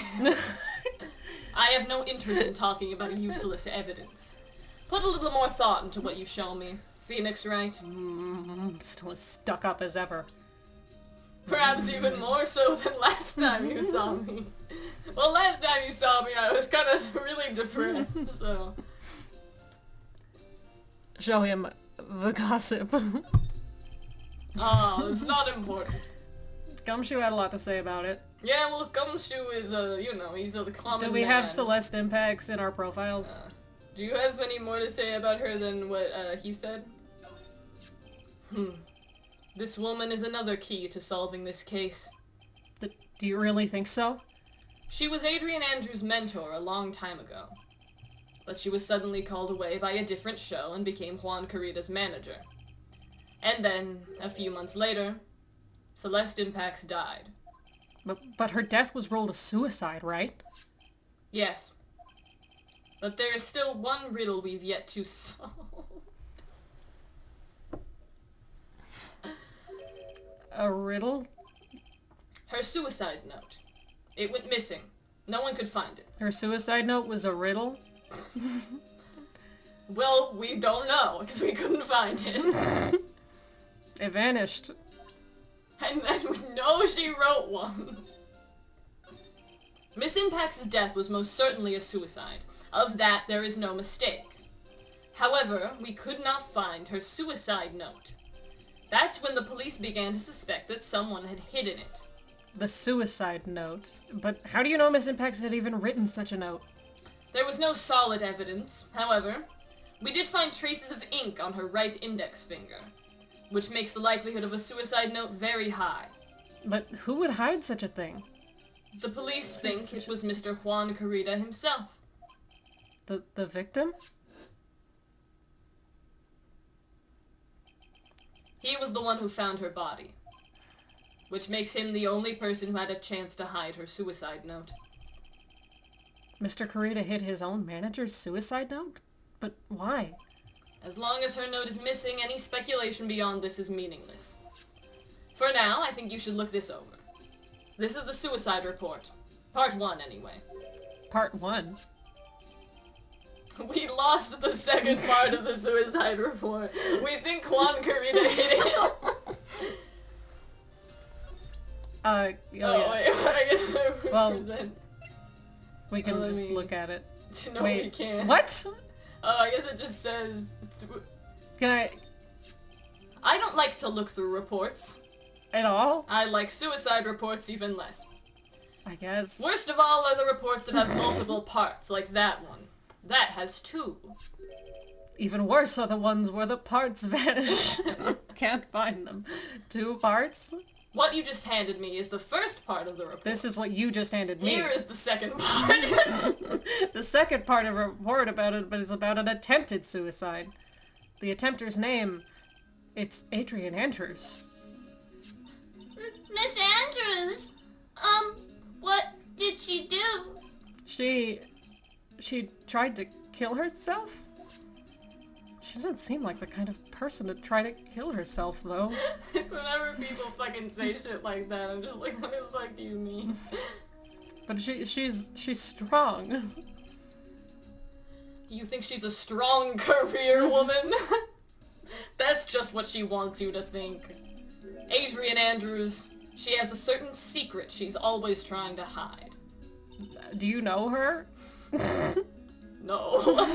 I have no interest in talking about useless evidence. Put a little more thought into what you show me. Phoenix, right? Still as stuck up as ever. Perhaps even more so than last time you saw me. Well, last time you saw me, I was kind of really depressed, so... Show him the gossip. Oh, it's not important. Gumshoe had a lot to say about it. Yeah, well, Gumshoe is he's a common Do we have man. Celeste Impacts in our profiles? Do you have any more to say about her than what he said? This woman is another key to solving this case. Do you really think so? She was Adrian Andrews' mentor a long time ago. But she was suddenly called away by a different show and became Juan Carita's manager. And then, a few months later, Celeste Impacts died. But her death was ruled a suicide, right? Yes. But there is still one riddle we've yet to solve. A riddle? Her suicide note. It went missing. No one could find it. Her suicide note was a riddle? Well, we don't know, because we couldn't find it. It vanished. And then we know she wrote one. Miss Impact's death was most certainly a suicide. Of that, there is no mistake. However, we could not find her suicide note. That's when the police began to suspect that someone had hidden it. The suicide note? But how do you know Miss Impacts had even written such a note? There was no solid evidence, however. We did find traces of ink on her right index finger, which makes the likelihood of a suicide note very high. But who would hide such a thing? The police think it was Mr. Juan Carita himself. The victim? He was the one who found her body, which makes him the only person who had a chance to hide her suicide note. Mr. Kurita hid his own manager's suicide note? But why? As long as her note is missing, any speculation beyond this is meaningless. For now, I think you should look this over. This is the suicide report. Part 1, anyway. Part 1? We lost the second part of the suicide report. We think Juan Carita hit it. Yeah. Wait, I guess Well, present. we can just look at it. No, Wait, we can't. what? Oh, I guess it just says... Can I don't like to look through reports. at all? I like suicide reports even less. I guess. Worst of all are the reports that have multiple parts, like that one. That has 2. Even worse are the ones where the parts vanish. Can't find them. 2 parts? What you just handed me is the first part of the report. This is what you just handed me. Here is the second part. The second part of a report about it, but it's about an attempted suicide. The attempter's name, it's Adrian Andrews. Miss Andrews, what did she do? She tried to kill herself? She doesn't seem like the kind of person to try to kill herself, though. Whenever people fucking say shit like that, I'm just like, what the fuck do you mean? But she's strong. You think she's a strong career woman? That's just what she wants you to think. Adrian Andrews, she has a certain secret she's always trying to hide. Do you know her? No.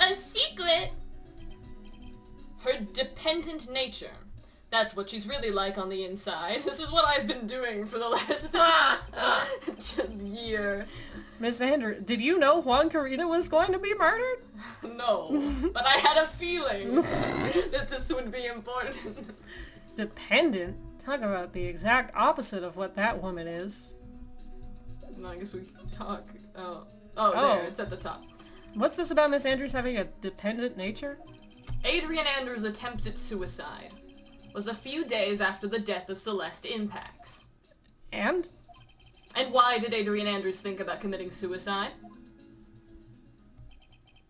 A secret? Her dependent nature. That's what she's really like on the inside. This is what I've been doing for the last year. Miss Andrews, did you know Juan Carita was going to be murdered? No, but I had a feeling that this would be important. Dependent? Talk about the exact opposite of what that woman is. No, I guess we can talk. Oh, Oh. there, it's at the top. What's this about Miss Andrews having a dependent nature? Adrian Andrews' attempt at suicide was a few days after the death of Celeste Impax. And? And why did Adrian Andrews think about committing suicide?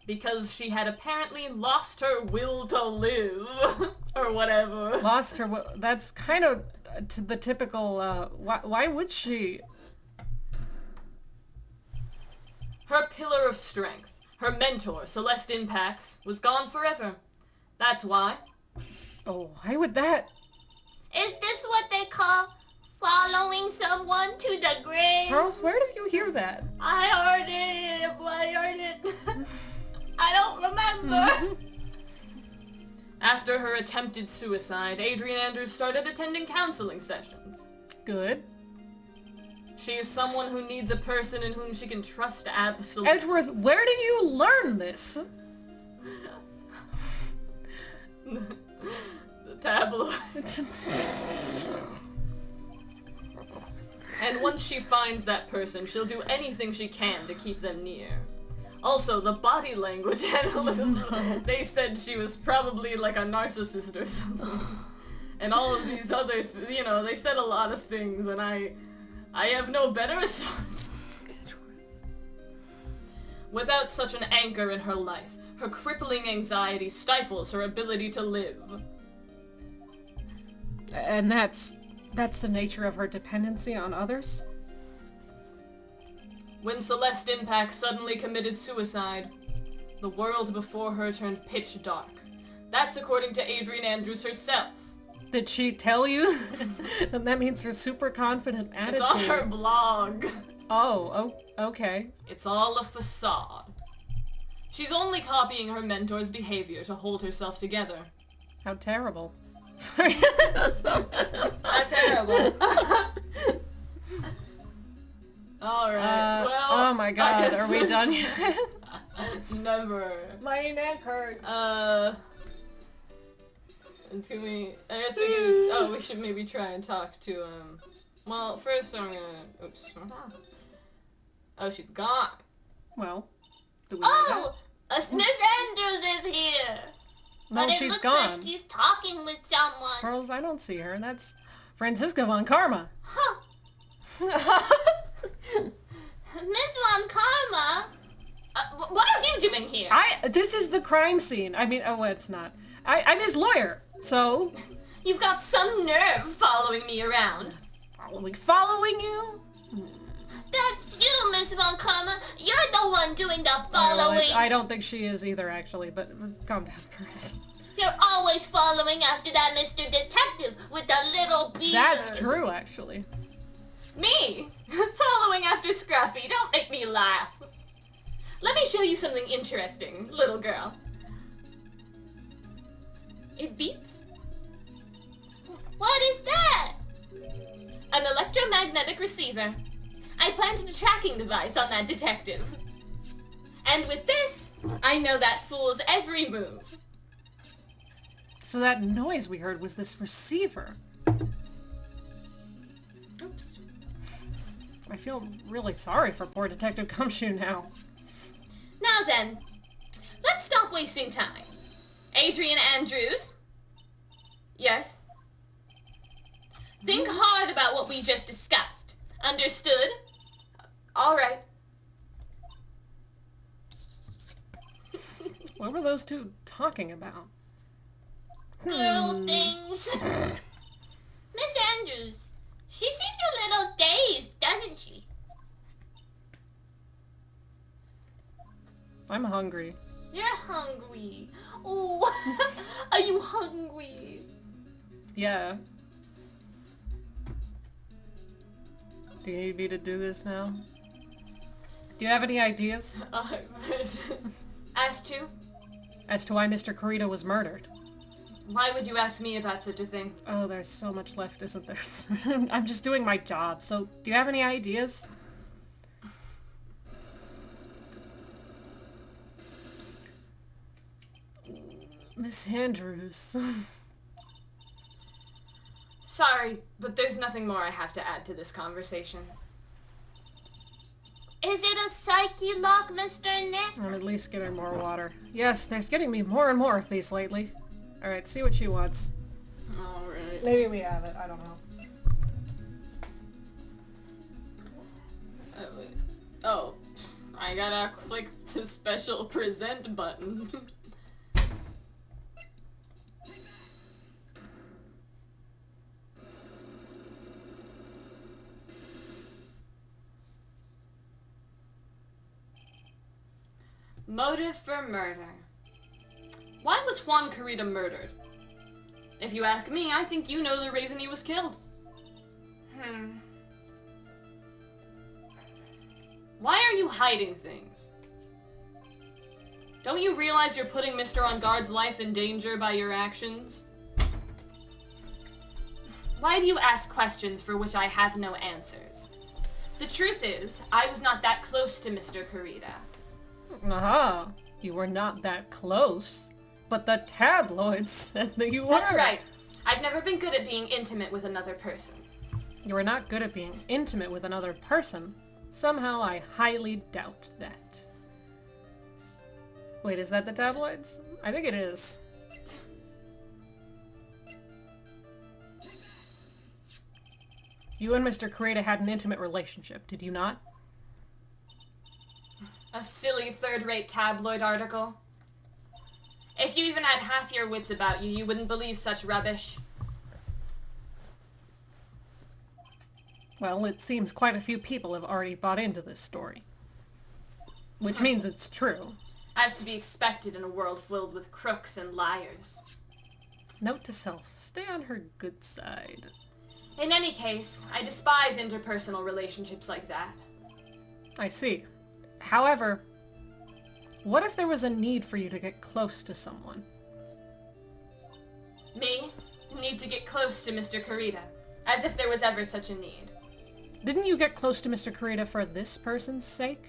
Because she had apparently lost her will to live, or whatever. Lost her will. That's kind of to the typical, why would she? Her pillar of strength, her mentor, Celeste Impax, was gone forever. That's why. Oh, why would that? Is this what they call following someone to the grave? Charles, where did you hear that? I heard it. I don't remember. After her attempted suicide, Adrian Andrews started attending counseling sessions. Good. She is someone who needs a person in whom she can trust absolutely. Edgeworth, where did you learn this? The tabloid. And once she finds that person, she'll do anything she can to keep them near. Also, the body language analysts, they said she was probably like a narcissist or something. And all of these other, they said a lot of things, and I have no better source. Without such an anchor in her life, her crippling anxiety stifles her ability to live. And that's the nature of her dependency on others? When Celeste Impax suddenly committed suicide, the world before her turned pitch dark. That's according to Adrian Andrews herself. Did she tell you? Then that means her super confident attitude. It's on her blog. Oh, okay. It's all a facade. She's only copying her mentor's behavior to hold herself together. How terrible. Sorry. How terrible. Alright, well... Oh my god, I guess- are we done yet? Never. My neck hurts. Can we... I guess we can... Oh, we should maybe try and talk to, Well, first I'm gonna... Oops. Oh, she's gone. Well, do we know Oh, Miss Andrews is here. that? No, But it she's looks gone. like she's talking with someone. Pearls, I don't see her. That's Franziska von Karma. Huh. Miss Von Karma? What are you doing here? This is the crime scene. I mean, oh, it's not. I'm his lawyer, so... You've got some nerve following me around. Following you? That's you, Miss Von Karma. You're the one doing the following. I don't think she is either, actually, but calm down first. You're always following after that Mr. Detective with the little beard. That's true, actually. Me? Following after Scruffy? Don't make me laugh. Let me show you something interesting, little girl. It beeps. What is that? An electromagnetic receiver. I planted a tracking device on that detective. And with this, I know that fool's every move. So that noise we heard was this receiver. Oops. I feel really sorry for poor Detective Gumshoe now. Now then, let's stop wasting time. Adrian Andrews? Yes? Think hard about what we just discussed. Understood? All right. What were those two talking about? Girl things. Miss Andrews, she seems a little dazed, doesn't she? I'm hungry. You're hungry. Oh, are you hungry? Yeah. Do you need me to do this now? Do you have any ideas As to? as to why Mr. Corito was murdered? Why would you ask me about such a thing? Oh, there's so much left, isn't there? I'm just doing my job, so do you have any ideas? Miss Andrews. Sorry, but there's nothing more I have to add to this conversation. Is it a psyche lock, Mr. Nick? I'm at least getting more water. Yes, there's getting me more and more of these lately. Alright, see what she wants. Alright. Maybe we have it, I don't know. Wait. Oh, I gotta click the special present button. Motive for murder. Why was Juan Carita murdered? If you ask me, I think you know the reason he was killed. Why are you hiding things? Don't you realize you're putting Mr. On Guard's life in danger by your actions? Why do you ask questions for which I have no answers? The truth is, I was not that close to Mr. Carita. Aha! You were not that close, but the tabloids said that you were. That's right. I've never been good at being intimate with another person. You were not good at being intimate with another person. Somehow I highly doubt that. Wait, is that the tabloids? I think it is. You and Mr. Carita had an intimate relationship, did you not? A silly third-rate tabloid article. If you even had half your wits about you, you wouldn't believe such rubbish. Well, it seems quite a few people have already bought into this story. Which means it's true. As to be expected in a world filled with crooks and liars. Note to self, stay on her good side. In any case, I despise interpersonal relationships like that. I see. However, what if there was a need for you to get close to someone? Me? Need to get close to Mr. Carita. As if there was ever such a need. Didn't you get close to Mr. Carita for this person's sake?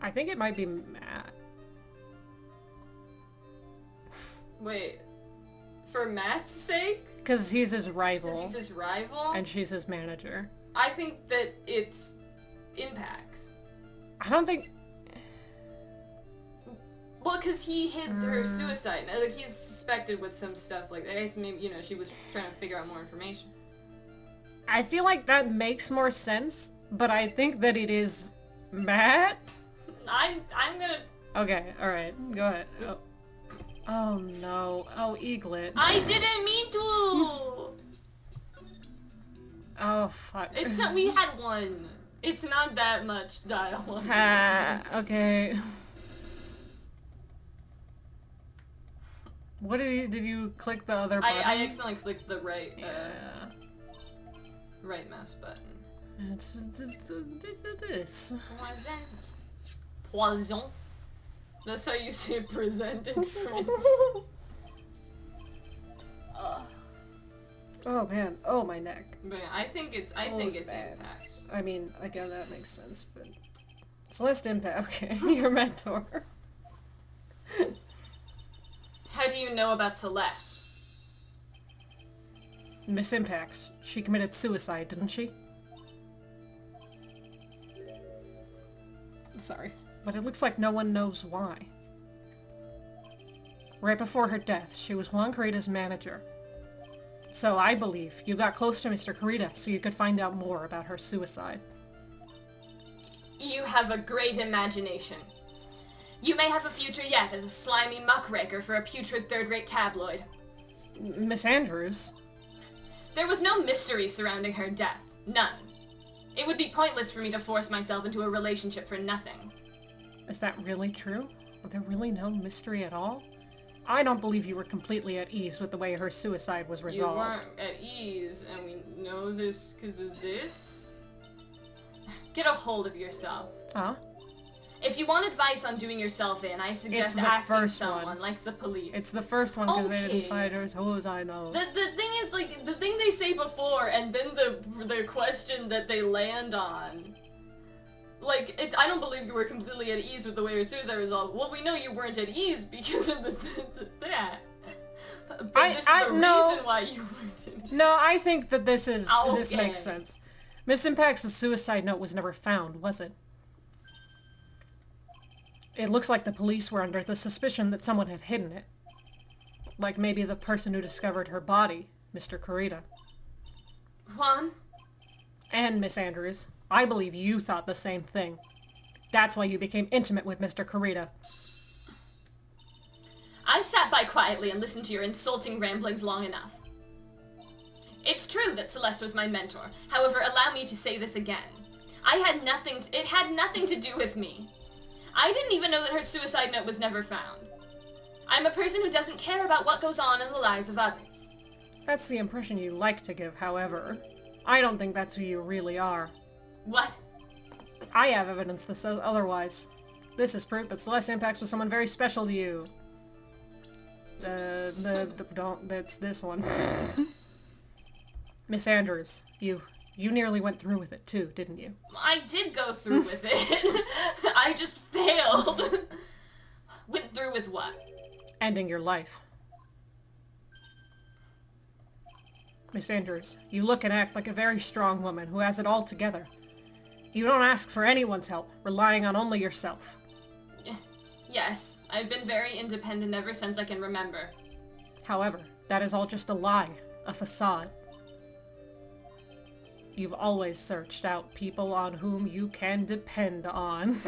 I think it might be Matt. Wait. For Matt's sake? Because he's his rival. Because he's his rival? And she's his manager. I think that it's impacts. I don't think... Well, because he hid her suicide. Like, he's suspected with some stuff like that. I guess maybe, you know, she was trying to figure out more information. I feel like that makes more sense, but I think that it is Matt. I'm gonna... Okay, alright, go ahead. Oh no. Oh, Eaglet. I didn't mean to! Oh, fuck. It's not, we had one. It's not that much dialogue. Okay. What did you click the other button? I accidentally clicked the right, Yeah. right mouse button. It's this. Poison. That's how you say present in French. Oh man, oh my neck. But yeah, I think it's bad. Impact. I mean, again, that makes sense, but... Celeste Impact, okay, your mentor. How do you know about Celeste? Miss Impacts. She committed suicide, didn't she? Sorry, but it looks like no one knows why. Right before her death, she was Juan Carita's manager. So I believe you got close to Mr. Carita so you could find out more about her suicide. You have a great imagination. You may have a future yet as a slimy muckraker for a putrid third-rate tabloid. Miss Andrews? There was no mystery surrounding her death. None. It would be pointless for me to force myself into a relationship for nothing. Is that really true? Are there really no mystery at all? I don't believe you were completely at ease with the way her suicide was resolved. You weren't at ease, and we know this because of this? Get a hold of yourself. Huh? If you want advice on doing yourself in, I suggest asking someone, like the police. It's the first one because they Okay. didn't find her as who as I know. The thing is, like, the thing they say before, and then the question that they land on. Like, I don't believe you were completely at ease with the way your suicide resolved. Well, we know you weren't at ease because of that. But this is the reason why you weren't at ease. No, I think that this is this Okay. makes sense. Miss Impact's suicide note was never found, was it? It looks like the police were under the suspicion that someone had hidden it. Like maybe the person who discovered her body, Mr. Carita. Juan? And Miss Andrews. I believe you thought the same thing. That's why you became intimate with Mr. Carita. I've sat by quietly and listened to your insulting ramblings long enough. It's true that Celeste was my mentor. However, allow me to say this again. It had nothing to do with me. I didn't even know that her suicide note was never found. I'm a person who doesn't care about what goes on in the lives of others. That's the impression you like to give, however. I don't think that's who you really are. What? I have evidence that says otherwise. This is proof that Celeste Impacts was someone very special to you. That's this one. Miss Andrews, you nearly went through with it too, didn't you? I did go through with it. I just failed. Went through with what? Ending your life. Miss Andrews, you look and act like a very strong woman who has it all together. You don't ask for anyone's help, relying on only yourself. Yes, I've been very independent ever since I can remember. However, that is all just a lie, a facade. You've always searched out people on whom you can depend on.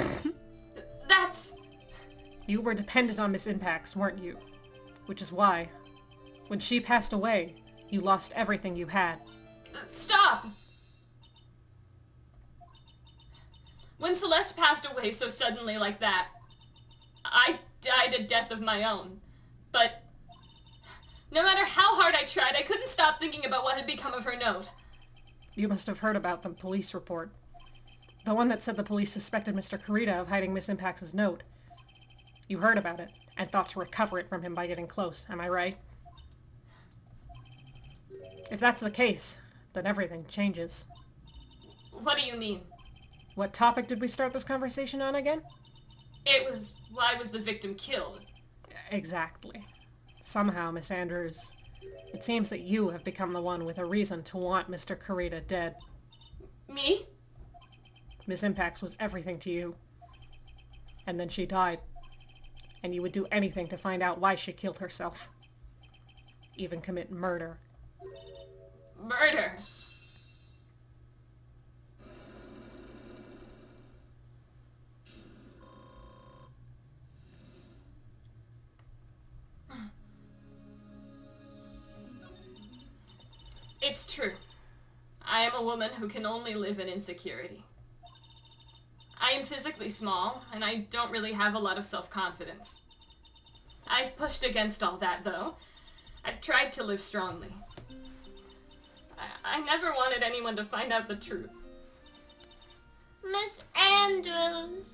That's... You were dependent on Miss Impacts, weren't you? Which is why, when she passed away, you lost everything you had. Stop! When Celeste passed away so suddenly like that, I died a death of my own. But no matter how hard I tried, I couldn't stop thinking about what had become of her note. You must have heard about the police report. The one that said the police suspected Mr. Carita of hiding Miss Impacts' note. You heard about it, and thought to recover it from him by getting close, am I right? If that's the case, then everything changes. What do you mean? What topic did we start this conversation on again? It was, why was the victim killed? Exactly. Somehow, Miss Andrews, it seems that you have become the one with a reason to want Mr. Carita dead. Me? Miss Impacts was everything to you. And then she died. And you would do anything to find out why she killed herself. Even commit murder. Murder? It's true. I am a woman who can only live in insecurity. I am physically small, and I don't really have a lot of self-confidence. I've pushed against all that, though. I've tried to live strongly. I never wanted anyone to find out the truth. Miss Andrews.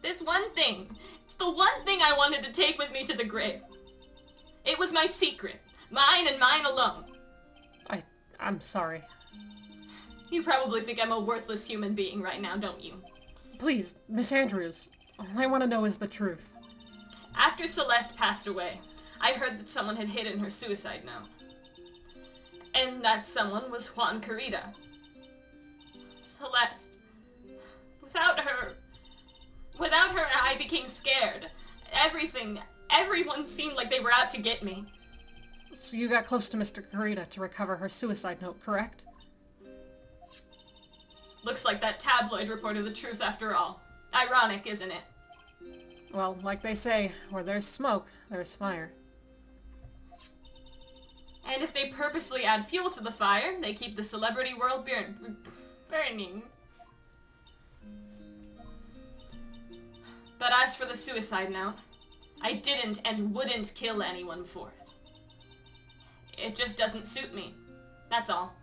This one thing, it's the one thing I wanted to take with me to the grave. It was my secret, mine and mine alone. I'm sorry. You probably think I'm a worthless human being right now, don't you? Please, Miss Andrews, all I want to know is the truth. After Celeste passed away, I heard that someone had hidden her suicide note. And that someone was Juan Carita. Celeste. Without her, I became scared. Everyone seemed like they were out to get me. So you got close to Mr. Carita to recover her suicide note, correct? Looks like that tabloid reported the truth after all. Ironic, isn't it? Well, like they say, where there's smoke, there's fire. And if they purposely add fuel to the fire, they keep the celebrity world burning. But as for the suicide note, I didn't and wouldn't kill anyone for it. It just doesn't suit me. That's all.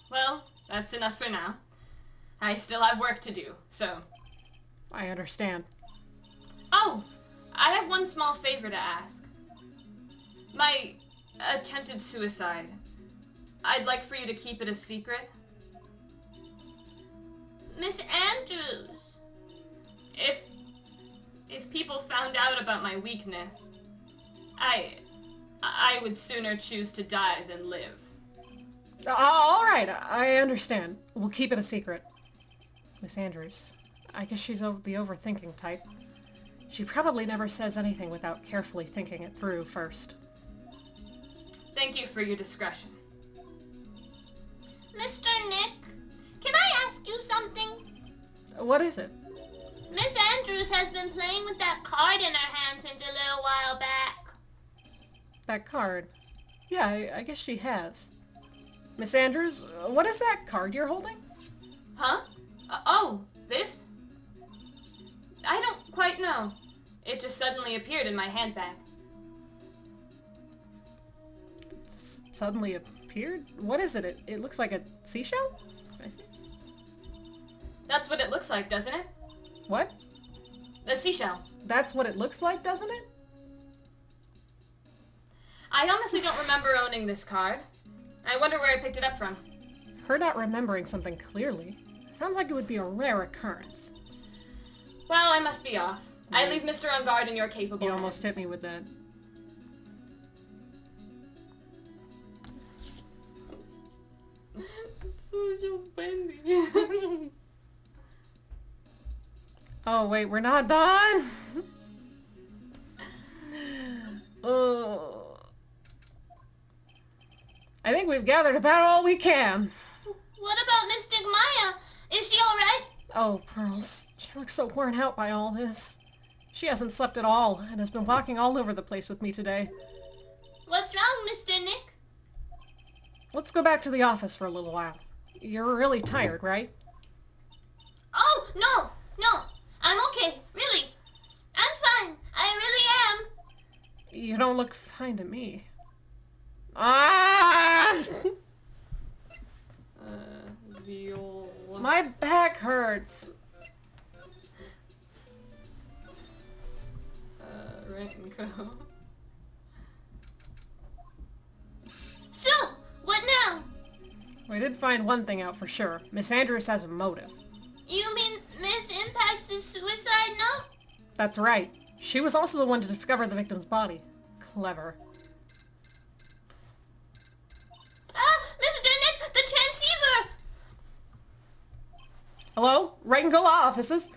Well, that's enough for now. I still have work to do, so... I understand. Oh! I have one small favor to ask. My attempted suicide. I'd like for you to keep it a secret. Miss Andrews. If people found out about my weakness, I would sooner choose to die than live. All right, I understand. We'll keep it a secret. Miss Andrews, I guess she's the overthinking type. She probably never says anything without carefully thinking it through first. Thank you for your discretion. Mr. Nick, can I ask you something? What is it? Miss Andrews has been playing with that card in her hand since a little while back. That card? Yeah, I guess she has. Miss Andrews, what is that card you're holding? Huh? Oh, this? I don't quite know. It just suddenly appeared in my handbag. Suddenly appeared? What is it? It looks like a seashell? Can I see? That's what it looks like, doesn't it? What? The seashell. That's what it looks like, doesn't it? I honestly don't remember owning this card. I wonder where I picked it up from. Her not remembering something clearly. Sounds like it would be a rare occurrence. Well, I must be off. I leave Mr. On Guard in your capable You almost hands. hit me with that. So bendy. Oh, wait, we're not done? Oh. I think we've gathered about all we can. What about Miss Digmaya? Is she alright? Oh, Pearls. She looks so worn out by all this. She hasn't slept at all and has been walking all over the place with me today. What's wrong, Mr. Nick? Let's go back to the office for a little while. You're really tired, right? Oh, no, no. I'm okay, really. I'm fine. I really am. You don't look fine to me. Ah! Viola. My back hurts. Rent and go. So, what now? We did find one thing out for sure. Miss Andrews has a motive. You mean Miss Impact's suicide note? That's right. She was also the one to discover the victim's body. Clever. Ah, Mr. Nick, the transceiver! Hello? Right and go offices.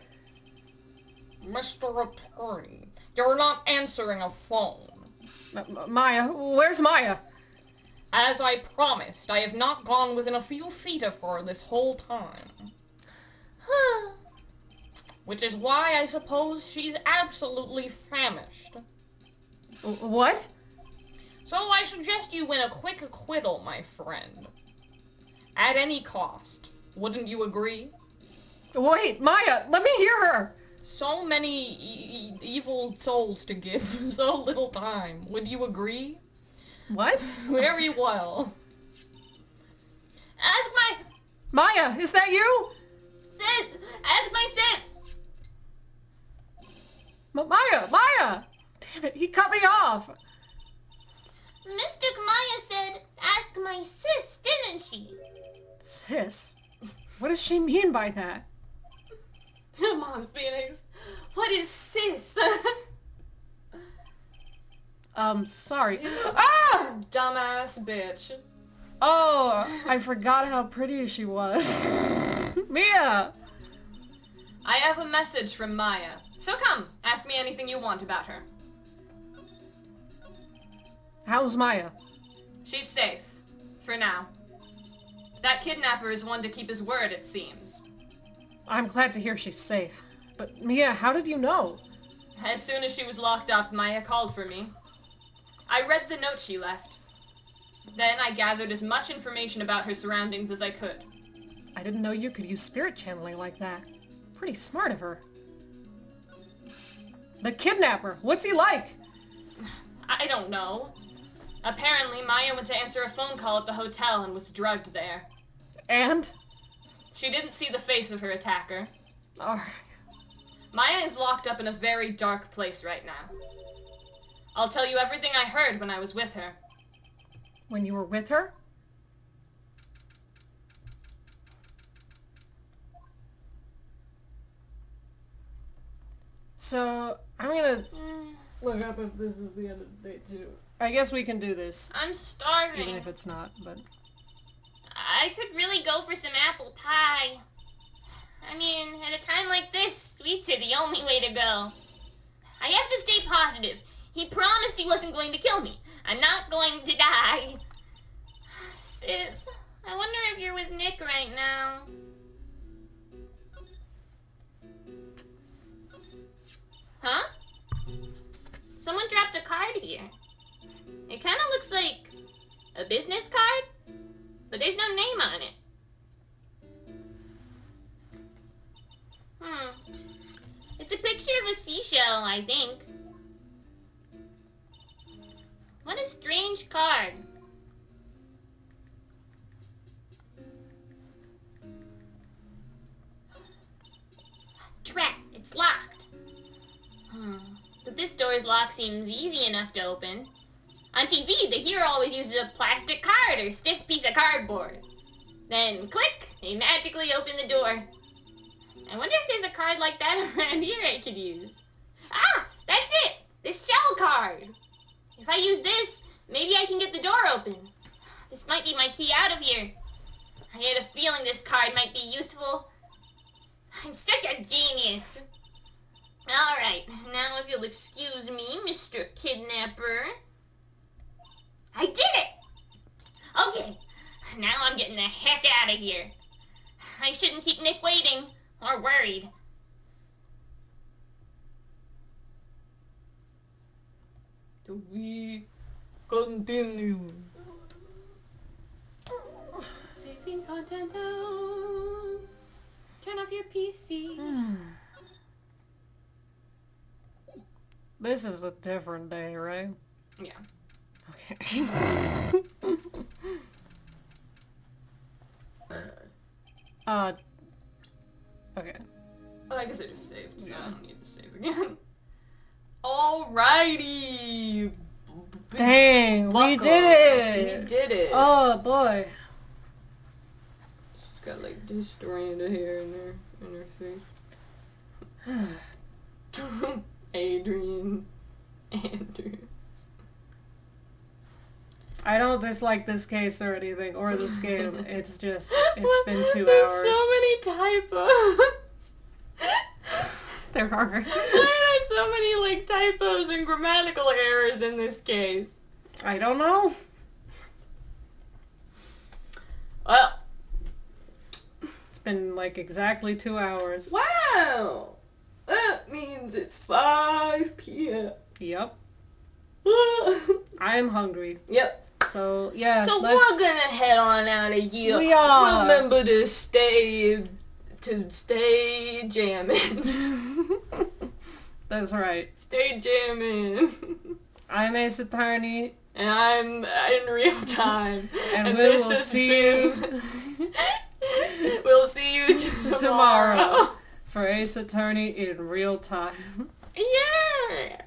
Mr. Attorney, you're not answering a phone. Maya, where's Maya? As I promised, I have not gone within a few feet of her this whole time. Which is why I suppose she's absolutely famished. What? So I suggest you win a quick acquittal, my friend. At any cost. Wouldn't you agree? Wait, Maya, let me hear her! So many evil souls to give, so little time. Would you agree? What? Very well. Ask my Maya, is that you? sis! Ask my sis! Maya! Maya! Damn it, he cut me off! Mystic Maya said, ask my sis, didn't she? Sis? What does she mean by that? Come on, Phoenix. What is sis? Sorry. Ah! Dumbass bitch. Oh, I forgot how pretty she was. Mia! I have a message from Maya. So come, ask me anything you want about her. How's Maya? She's safe. For now. That kidnapper is one to keep his word, it seems. I'm glad to hear she's safe. But Mia, how did you know? As soon as she was locked up, Maya called for me. I read the note she left. Then I gathered as much information about her surroundings as I could. I didn't know you could use spirit channeling like that. Pretty smart of her. The kidnapper, what's he like? I don't know. Apparently, Maya went to answer a phone call at the hotel and was drugged there. And? She didn't see the face of her attacker. Oh, Maya is locked up in a very dark place right now. I'll tell you everything I heard when I was with her. when you were with her? So, I'm gonna look up if this is the end of the day too. I guess we can do this, I'm starving. even if it's not, but... I could really go for some apple pie. I mean, at a time like this, sweets are the only way to go. I have to stay positive. He promised he wasn't going to kill me. I'm not going to die. Sis, I wonder if you're with Nick right now. Huh? Someone dropped a card here. It kind of looks like a business card, but there's no name on it. It's a picture of a seashell, I think. What a strange card. Drat, it's locked. But this door's lock seems easy enough to open. On TV, the hero always uses a plastic card or stiff piece of cardboard. Then, click, they magically open the door. I wonder if there's a card like that around here I could use. Ah, that's it! This shell card! If I use this, maybe I can get the door open. This might be my key out of here. I had a feeling this card might be useful. I'm such a genius. Alright, now if you'll excuse me, Mr. Kidnapper. I did it! Okay, now I'm getting the heck out of here. I shouldn't keep Nick waiting, or worried. To be continued. Saving content now. Turn off your PC. This is a different day, right? Yeah. Okay. Okay. Well, I guess I just saved, so I don't need to save again. Alrighty! Dang, we Buckle. did it! We did it! Oh, boy. She's got like this strand of hair in her face. Adrian Andrews. I don't dislike this case or anything, or this game. It's just, it's been 2 hours. There's so many typos. There are. Why are there so many like typos and grammatical errors in this case? I don't know. Well, It's been like exactly 2 hours. wow! That means it's 5 p.m. Yep. I'm hungry. Yep. So, yeah. So let's... we're gonna head on out of here. We are. Remember to stay jamming. That's right. Stay jamming. I'm Ace Attorney. And I'm in real time. And we this will has see you We'll see you tomorrow. for Ace Attorney in real time. Yeah.